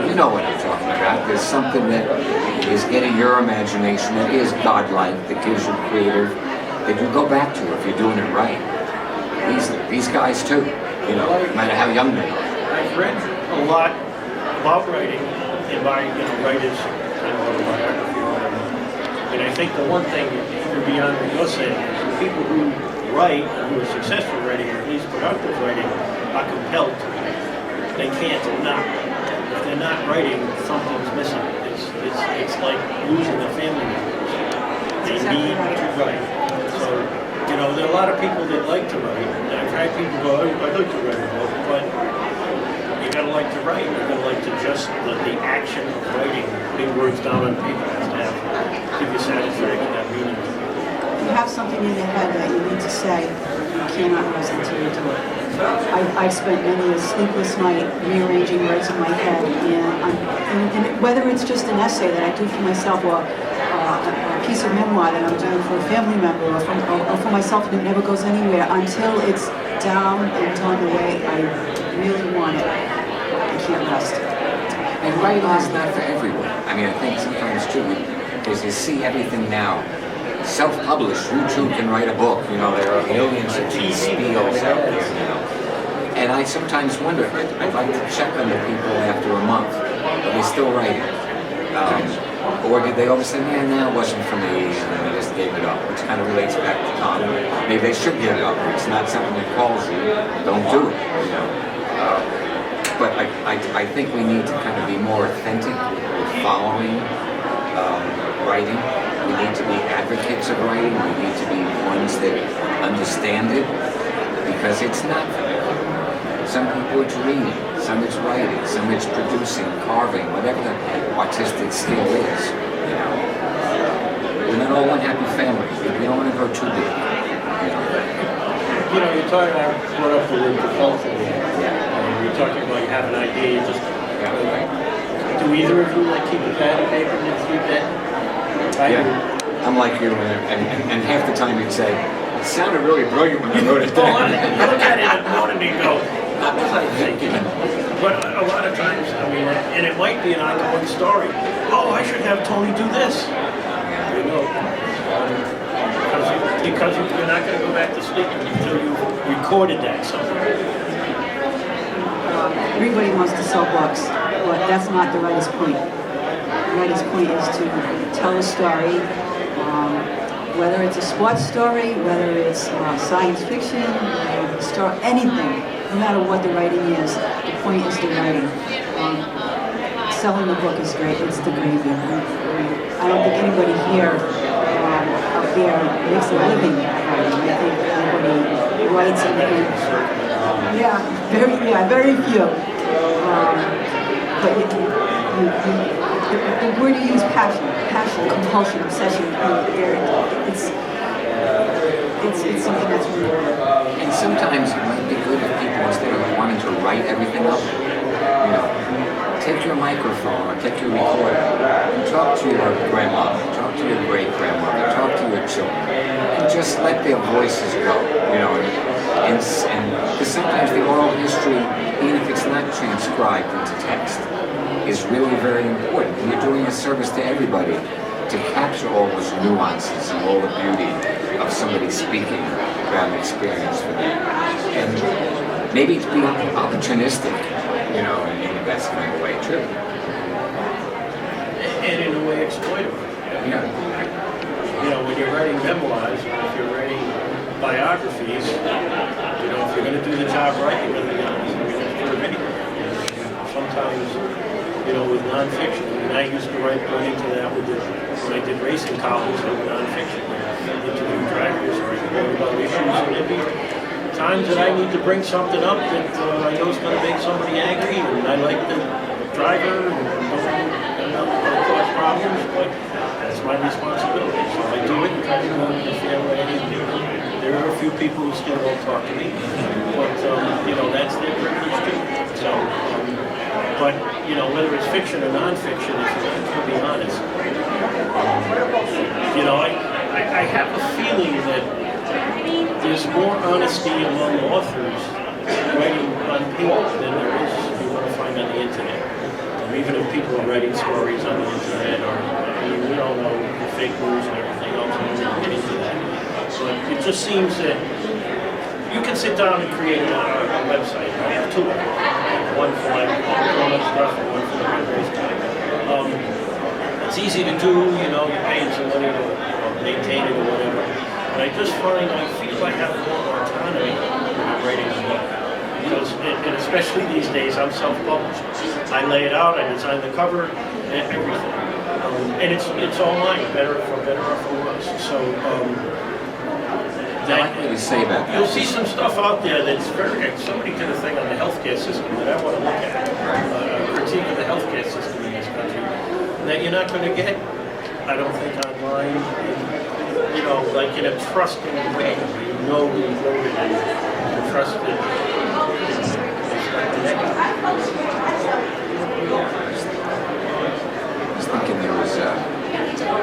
you know what I'm talking about. There's something that is getting your imagination, that is godlike, that gives you creative, that you go back to if you're doing it right. These guys too, you know, no matter how young they are. I've read a lot about writing in my, writers' kind of autobiography or whatever. And I think the one thing, even beyond what you're saying, is the people who write, who are successful writing, or at least productive writing, are compelled to. They can't not. If they're not writing, something's missing. It's like losing a family member. They need to write. So, there are a lot of people that like to write. And I've had people go, I'd like to write a book, but you gotta like to write. You gotta like to just the action of writing, putting words down on paper has to give you satisfaction, have meaning. If you have something in your head that you need to say, you cannot rest until you do it. I've spent many a sleepless night rearranging words in my head, and whether it's just an essay that I do for myself, or a piece of memoir that I'm doing for a family member, or for myself, and it never goes anywhere until it's down and done the way I really want it. I can't rest. And writing is not for everyone. I mean, I think sometimes too, because you see everything now. Self-published, you too can write a book. There are millions of these spiels out there now. And I sometimes wonder, I'd like to check on the people after a month. Are they still writing? Or did they always say, man, that wasn't for me, and they just gave it up, which kind of relates back to Tom. Maybe they should give it up. It's not something that calls you. Don't do it. But I think we need to kind of be more authentic with following writing. We need to be advocates of writing. We need to be ones that understand it, because it's not for everyone. Some people it's reading, some it's writing, some it's producing, carving, whatever the artistic skill is. We're not all one happy family. We don't want to grow too big. You're talking, I brought up the word propulsion. And you're talking about you have an idea, you just. Do either of you keep a pad and paper and keep that? I'm like you, and half the time you'd say, it sounded really brilliant when I wrote it down. You look at it in the morning and go, what was I thinking? But a lot of times, and it might be an ongoing story. Oh, I should have Tony do this. Because you're not going to go back to sleep until you recorded that somewhere. Everybody wants to sell books, but that's not the writer's point. The writer's point is to tell a story, whether it's a sports story, whether it's science fiction, anything, no matter what the writing is, the point is the writing. Selling the book is great, it's the gravy. I don't think anybody here out there makes a living writing. I think everybody writes very few. But the word you use, passion, compulsion, obsession, it's something that's really good. And sometimes it might be good if people, instead of wanting to write everything up, take your microphone or take your recorder and talk to your grandmother, talk to your great-grandmother, talk to your children, and just let their voices go, and because sometimes the oral history, even if it's not transcribed into text, is really very important. And you're doing a service to everybody to capture all those nuances and all the beauty of somebody speaking about an experience for them. And maybe to be opportunistic, in the best kind of way, too. And in a way exploitative. When you're writing memoirs, if you're writing biographies, if you're going to do the job right, you're going to be honest. You're going to sometimes, with nonfiction, I used to run into that when I did racing columns with nonfiction. I interviewed drivers or I wrote about issues, and there'd be times that I need to bring something up that I know is going to make somebody angry, and I like the driver, and I'm not going to cause problems, but that's my responsibility. So I do it and try to do it in a fair way. There are a few people who still won't talk to me, but that's their privilege too. So, but whether it's fiction or nonfiction, to be honest, I have a feeling that there's more honesty among authors writing on paper than there is you want to find on the internet. Even if people are writing stories on the internet, or we all know the fake news and everything else, I don't want to get into that. But it just seems that you can sit down and create a website. I have two of them. One for my grown-up stuff and one for the library stuff. It's easy to do, you're paying somebody to maintain it or whatever. But I just find I feel I have more autonomy when I'm writing a book. Because, and especially these days, I'm self-published. I lay it out, I design the cover, and everything. And it's all mine, for better or for worse. So, I like what you say about that. You'll see some stuff out there that's somebody did a thing on the healthcare system that I want to look at. A critique of the healthcare system in this country that you're not going to get, I don't think, online, like in a trusting way. You know who wrote it and you trust it. I was thinking there was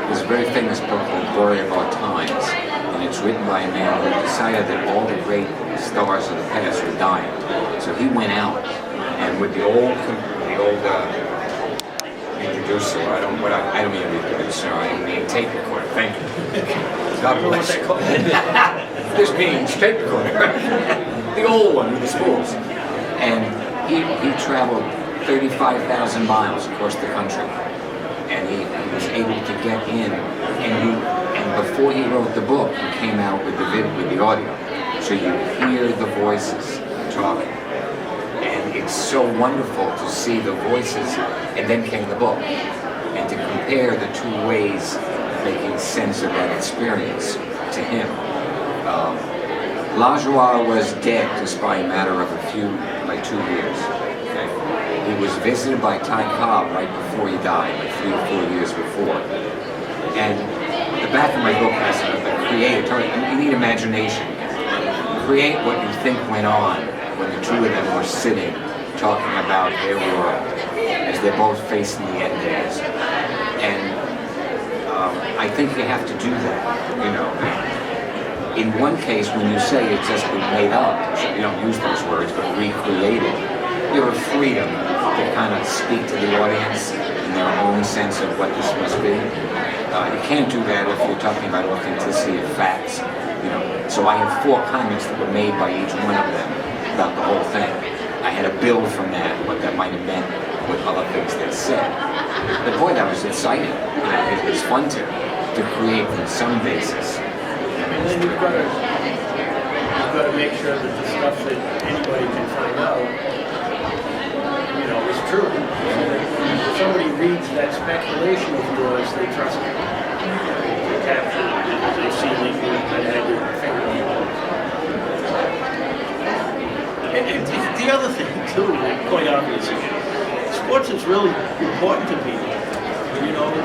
this very famous book called Glory of Our Times, and it's written by a man who decided that all the great stars of the past were dying. So he went out, and with the old introducer, I don't mean reproducer, I mean tape recorder, thank you. God bless you. This means tape recorder. The old one with the spools. And he traveled 35,000 miles across the country, and he was able to get in, and before he wrote the book, he came out with the audio, so you hear the voices talking, and it's so wonderful to see the voices, and then came the book, and to compare the two ways of making sense of that experience to him. Lajoie was dead just by a matter of 2 years. Okay? He was visited by Ty Cobb right before he died, like 3 or 4 years before. And the back of my book has a creator. You need imagination. Create what you think went on when the two of them were sitting, talking about their world as they're both facing the end days. And I think you have to do that, In one case, when you say it's just been made up, you don't use those words, but recreated, you have a freedom to kind of speak to the audience in their own sense of what this must be. You can't do that if you're talking about authenticity of facts. So I have 4 comments that were made by each one of them about the whole thing. I had to build from that what that might have meant with other things they said. But boy, that was exciting. It was fun to create from some basis. And then you've got to make sure that the stuff that anybody can find out, is true. So that if somebody reads that speculation of yours, they trust it. They capture it because they've seen that you had your finger on it. And the other thing, too, quite obvious, sports is really important to people.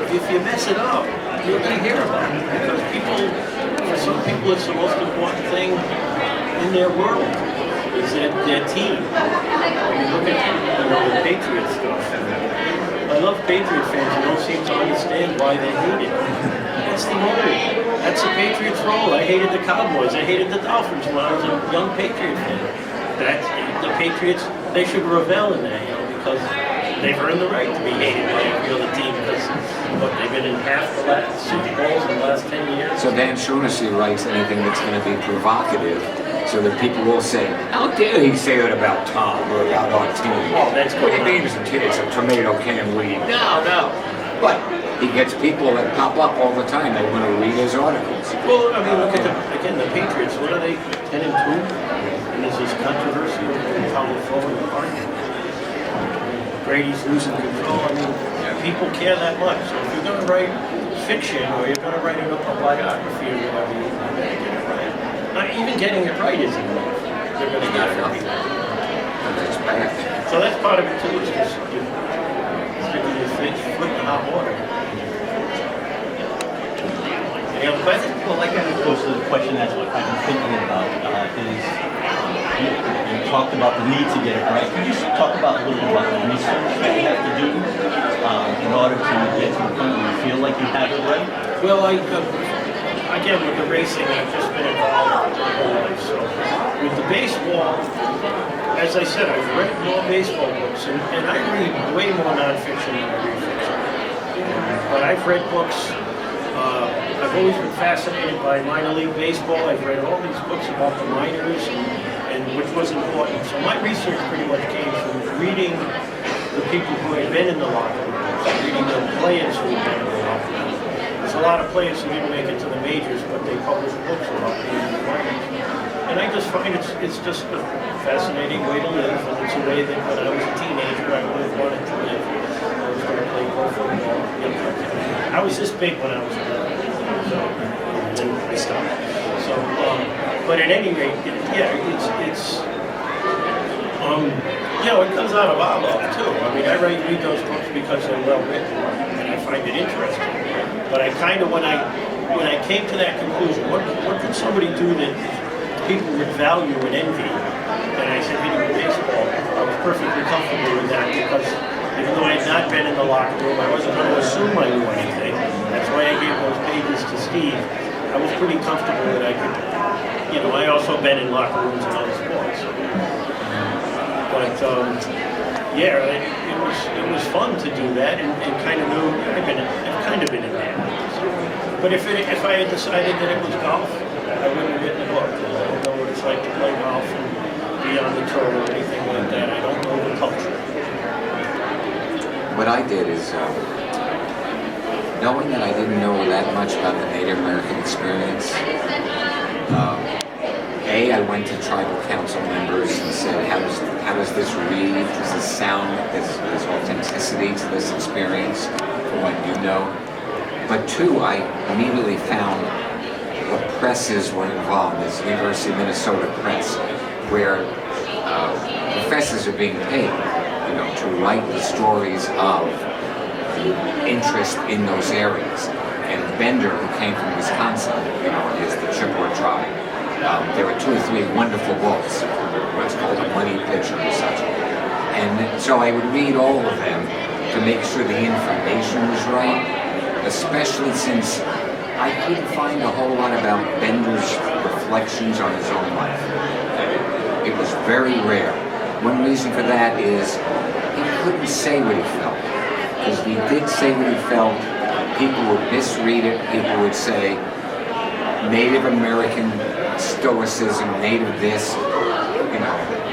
If you mess it up, you're going to hear about it because for some people, it's the most important thing in their world is their team. When you look at the Patriots stuff, I love Patriot fans who don't seem to understand why they hate it. That's the role. That's the Patriots' role. I hated the Cowboys. I hated the Dolphins when I was a young Patriot fan. The Patriots, they should revel in that, because they've earned the right to be hated by every other team because they've been in half the last Super Bowls in the last 10 years. So Dan Shaughnessy writes anything that's going to be provocative so that people will say, how dare he say that about Tom or about our team? Oh, that's what he means it's a tomato can lead. No. But he gets people that pop up all the time. They want to read his articles. Well, I mean, look at the Patriots. What are they, 10-2? And there's this controversy over how they're falling apart. Brady's losing control. I mean, people care that much. So if you're going to write fiction or you're going to write an autobiography or whatever, you better get it right. Not even getting it right isn't enough. they're going to get from me. That's bad. So that's part of it too, is just sticking your foot in hot water. Any other questions? Well, that kind of goes to the question that's what I've been thinking about, is you talked about the need to get it right. Could you just talk about a little bit about the research that you have to do in order to get to the point where you feel like you have it right? Well, again, with the racing, I've just been involved my whole life. So with the baseball, as I said, I've read more baseball books, and I read way more nonfiction than I read fiction. But I've read books. I've always been fascinated by minor league baseball. I've read all these books about the minors, and which was important. So my research pretty much came from reading the people who had been in the locker rooms, reading the players who had been in the locker rooms. There's a lot of players who didn't make it to the majors, but they published books about being in the minors. And I just find it's just a fascinating way to live, and it's a way that when I was a teenager, I would have wanted to live. I was going to play pro football. I was this big when I was 11. So, and then I stopped. So, but at any rate, it comes out of our love too. I mean, I read those books because they're well written, and I find it interesting. But I kind of, when I came to that conclusion, what could somebody do that people would value and envy? And I said, reading baseball. I was perfectly comfortable with that because even though I had not been in the locker room, I wasn't going to assume I knew anything. That's why I gave those pages to Steve. I was pretty comfortable that I could, I also been in locker rooms and other sports. But it was fun to do that, and kind of knew I've kind of been in there. But if I had decided that it was golf, I wouldn't have written a book. I don't know what it's like to play golf and be on the tour or anything like that. I don't know the culture. What I did is, knowing that I didn't know that much about the Native American experience, I went to tribal council members and said, how does this read? Does this sound? There's authenticity to this experience from what you know? But two, I immediately found what presses were involved. This University of Minnesota press, where professors are being paid, to write the stories of the interest in those areas. And Bender, who came from Wisconsin, is the Chippewa tribe. There were 2 or 3 wonderful books, what's called a money picture and such. And so I would read all of them to make sure the information was right, especially since I couldn't find a whole lot about Bender's reflections on his own life. It was very rare. One reason for that is he couldn't say what he felt. Because if he did say what he felt, people would misread it. People would say Native American stoicism, Native this.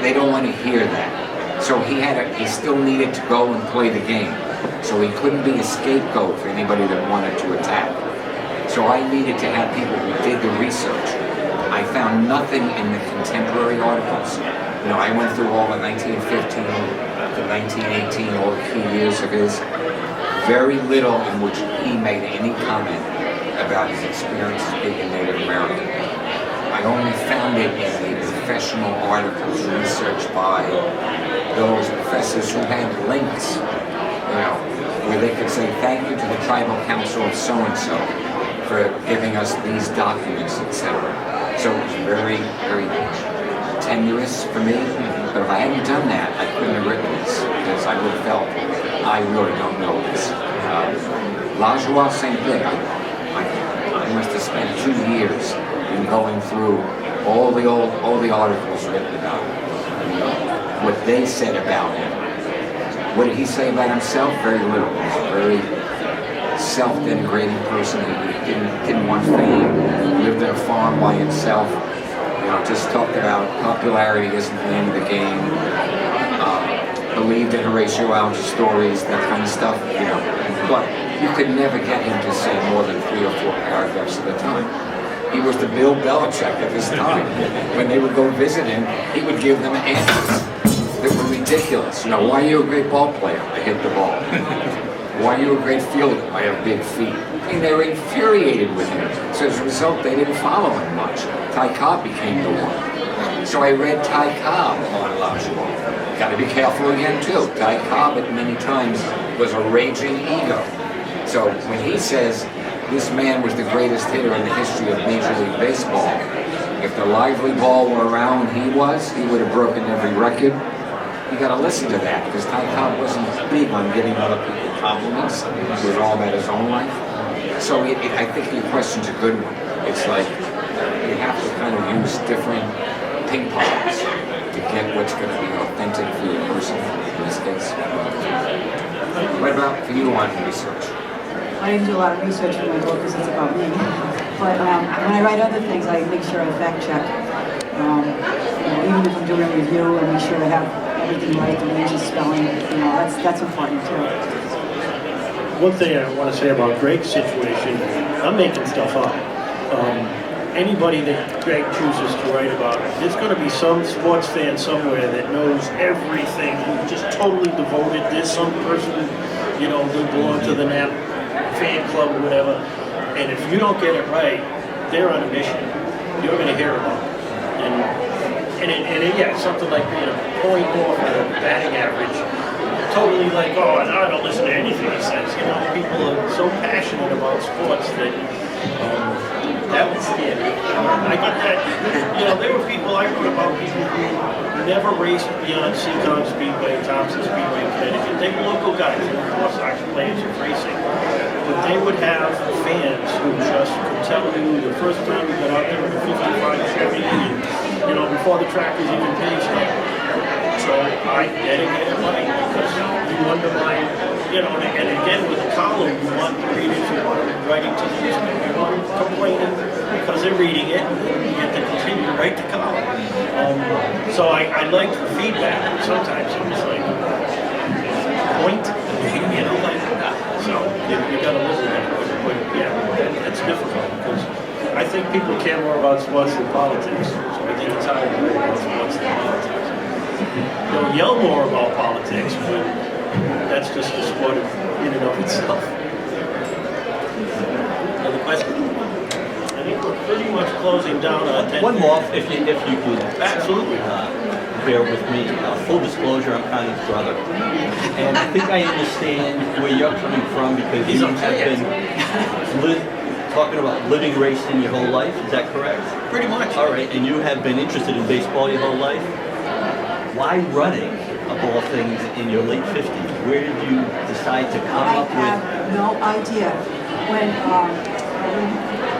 They don't want to hear that. So he still needed to go and play the game. So he couldn't be a scapegoat for anybody that wanted to attack. So I needed to have people who did the research. I found nothing in the contemporary articles. I went through all the 1915 to 1918, all the key years of his. Very little in which he made any comment about his experience as being a Native American. I only found it in the professional articles researched by those professors who had links, where they could say thank you to the Tribal Council of so-and-so for giving us these documents, etc. So it was very, very tenuous for me, but if I hadn't done that, I couldn't have written this, because I would have felt, I really don't know this. Lajoie, same thing. I must have spent 2 years in going through all the articles written about him, what they said about him. What did he say about himself? Very little. He was a very self-denigrating person. He didn't want fame. Lived in a farm by himself. Just talked about popularity isn't the end of the game. Believed in Horatio Alger stories, that kind of stuff. But you could never get him to say more than 3 or 4 paragraphs at a time. He was the Bill Belichick of his time. When they would go visit him, he would give them answers that were ridiculous. Why are you a great ball player? I hit the ball. Why are you a great fielder? I have big feet. They were infuriated with him. So as a result, they didn't follow him much. Ty Cobb became the one. So I read Ty Cobb on Logical. Got to be careful again too. Ty Cobb at many times was a raging ego. So when he says this man was the greatest hitter in the history of Major League Baseball, if the lively ball were around he would have broken every record. You got to listen to that, because Ty Cobb wasn't big on giving other people compliments. He was all about his own life. So I think your question's a good one. It's like you have to kind of use different ping pongs to get what's going to be authentic for your person in this case. What about for you on research? I didn't do a lot of research for my book because it's about me. But when I write other things, I make sure I fact check. Even if I'm doing a review, I make sure I have everything right, the names and spelling. That's important too. One thing I want to say about Greg's situation, I'm making stuff up. Anybody that Greg chooses to write about, there's going to be some sports fan somewhere that knows everything, who's just totally devoted. There's some person, they belong to the NAP fan club or whatever, and if you don't get it right, they're on a mission. You're going to hear about it. And something like being a point off at a batting average, totally like, oh, I don't listen to anything he says. People are so passionate about sports that that would scare me. I get that. There were people I wrote about people who never raced beyond Seacon Speedway, Thompson Speedway, Connecticut. They were local guys, and of course, actually players of racing. But they would have fans who just could tell you the first time we got out there with a 55 Chevy, and before the track was even paved yet. So I dedicate it right, because you undermine, and again with a column, you want the readers, you want them writing to the newspaper, you want them complaining because they're reading it, and you get to continue to write the column. So I like the feedback, but sometimes it was like, point, so you got to listen to it. But yeah, that's difficult, because I think people care more about sports than politics. So I think it's hard to worry about sports than politics. They'll yell more about politics, but that's just a sport in and of itself. Another question? I think we're pretty much closing down on 10. One more, if you could. Absolutely. Bear with me. Full disclosure, I'm Connie's brother. And I think I understand where you're coming from, because you have been talking about living racing your whole life. Is that correct? Pretty much. All right. And you have been interested in baseball your whole life. Why running, of all things, in your late 50s? Where did you decide to come up with? I have no idea.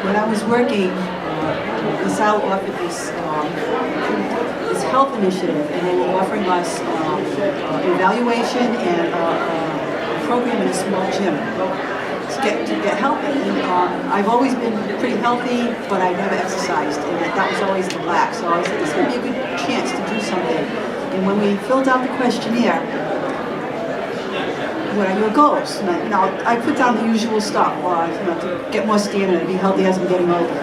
When I was working, LaSalle offered this health initiative, and they were offering us evaluation and a program in a small gym to get healthy. And, I've always been pretty healthy, but I never exercised, and that was always the lack. So I said, this would be a good chance to do something. And when we filled out the questionnaire, what are your goals? And I put down the usual stuff, to get more stamina, to be healthy as I'm getting older,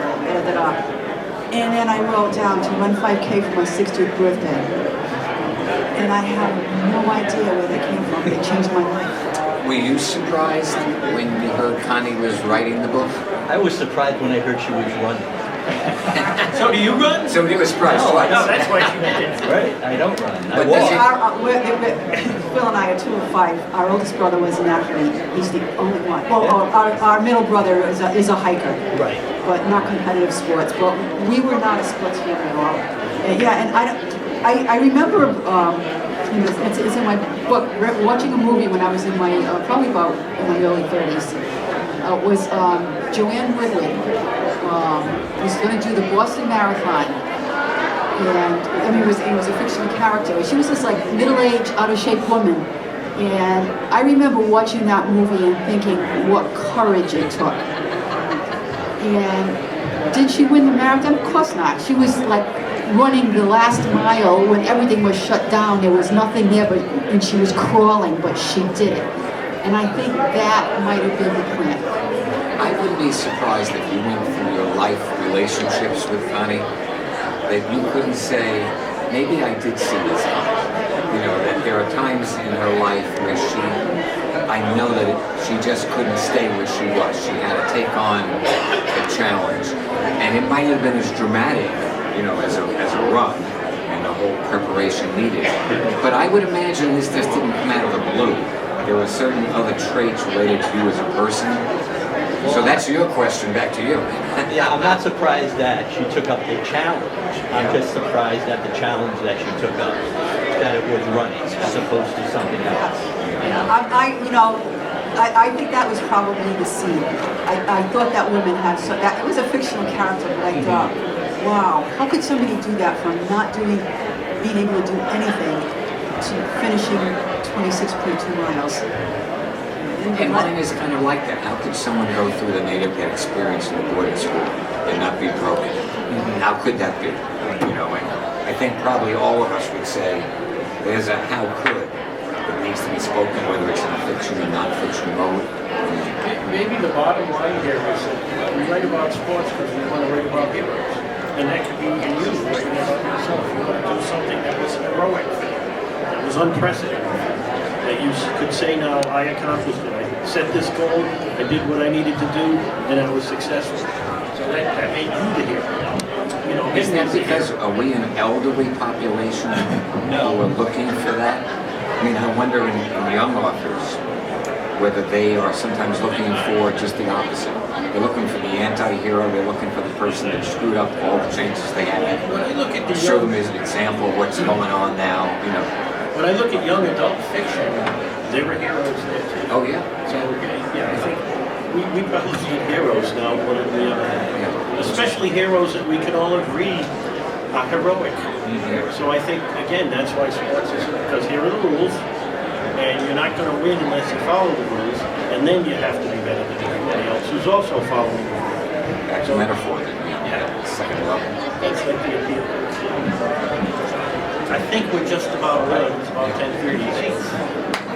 And then I wrote down to run 5K for my 60th birthday. And I have no idea where they came from. They changed my life. Were you surprised when you heard Connie was writing the book? I was surprised when I heard she was running. So do you run? So he was surprised No, twice. No, that's why she did. Right, I don't run. I But walk. Phil and I are 2 of 5. Our oldest brother was an athlete. He's the only one. Well, our middle brother is a hiker. Right. But not competitive sports. But we were not a sports fan at all. And I remember, it's in my book, watching a movie when I was in my, probably about in my early 30s. Was Joanne Woodward. Was going to do the Boston Marathon. And it was a fictional character. She was this like middle-aged, out-of-shape woman. And I remember watching that movie and thinking what courage it took. And did she win the marathon? Of course not. She was like running the last mile when everything was shut down. There was nothing there, and she was crawling, but she did it. And I think that might have been the plan. I wouldn't be surprised if you went through your life relationships with Connie, that you couldn't say, maybe I did see this coming. That there are times in her life where I know that she just couldn't stay where she was. She had to take on a challenge. And it might have been as dramatic, as a run, whole preparation needed. But I would imagine this just didn't come out of the blue. There were certain other traits related to you as a person. So that's your question, back to you. Yeah, I'm not surprised that she took up the challenge. I'm just surprised at the challenge that she took up, that it was running as opposed to something else. I think that was probably the scene. I thought that woman had that it was a fictional character, but I thought, wow, how could somebody do that from not being able to do anything to finishing 26.2 miles? And mine is kind of like that. How could someone go through the native that experience in the boarding school and not be broken? How could that be? You know, and I think probably all of us would say there's a how could that needs to be spoken, whether it's in a fiction or non-fiction mode. Maybe the bottom line here is that we write about sports because we want to write about heroes. And that could be in you, writing about yourself. You want to do something that was heroic for you, that was unprecedented, that you could say now, I accomplished it. I set this goal, I did what I needed to do, and I was successful. So that made you the hero. You know, Isn't that because are we an elderly population who are looking for that? I mean, I wonder in young authors whether they are sometimes looking for just the opposite. They're looking for the anti-hero, they're looking for the person that screwed up all the chances they had. When I look at the Show young, them as an example of what's going on now, you know. when I look at young adult fiction, they were heroes there too. Oh yeah. So yeah, I think we probably need heroes now more than we ever have. Yeah. Especially heroes that we can all agree are heroic. So I think, again, that's why sports is, because here are the rules, and you're not going to win unless you follow the rules, and then you have to be better than everybody else who's also following the rules. That's a metaphor that second level. That's like the appeal. I think we're just about ready. It's about 10:36.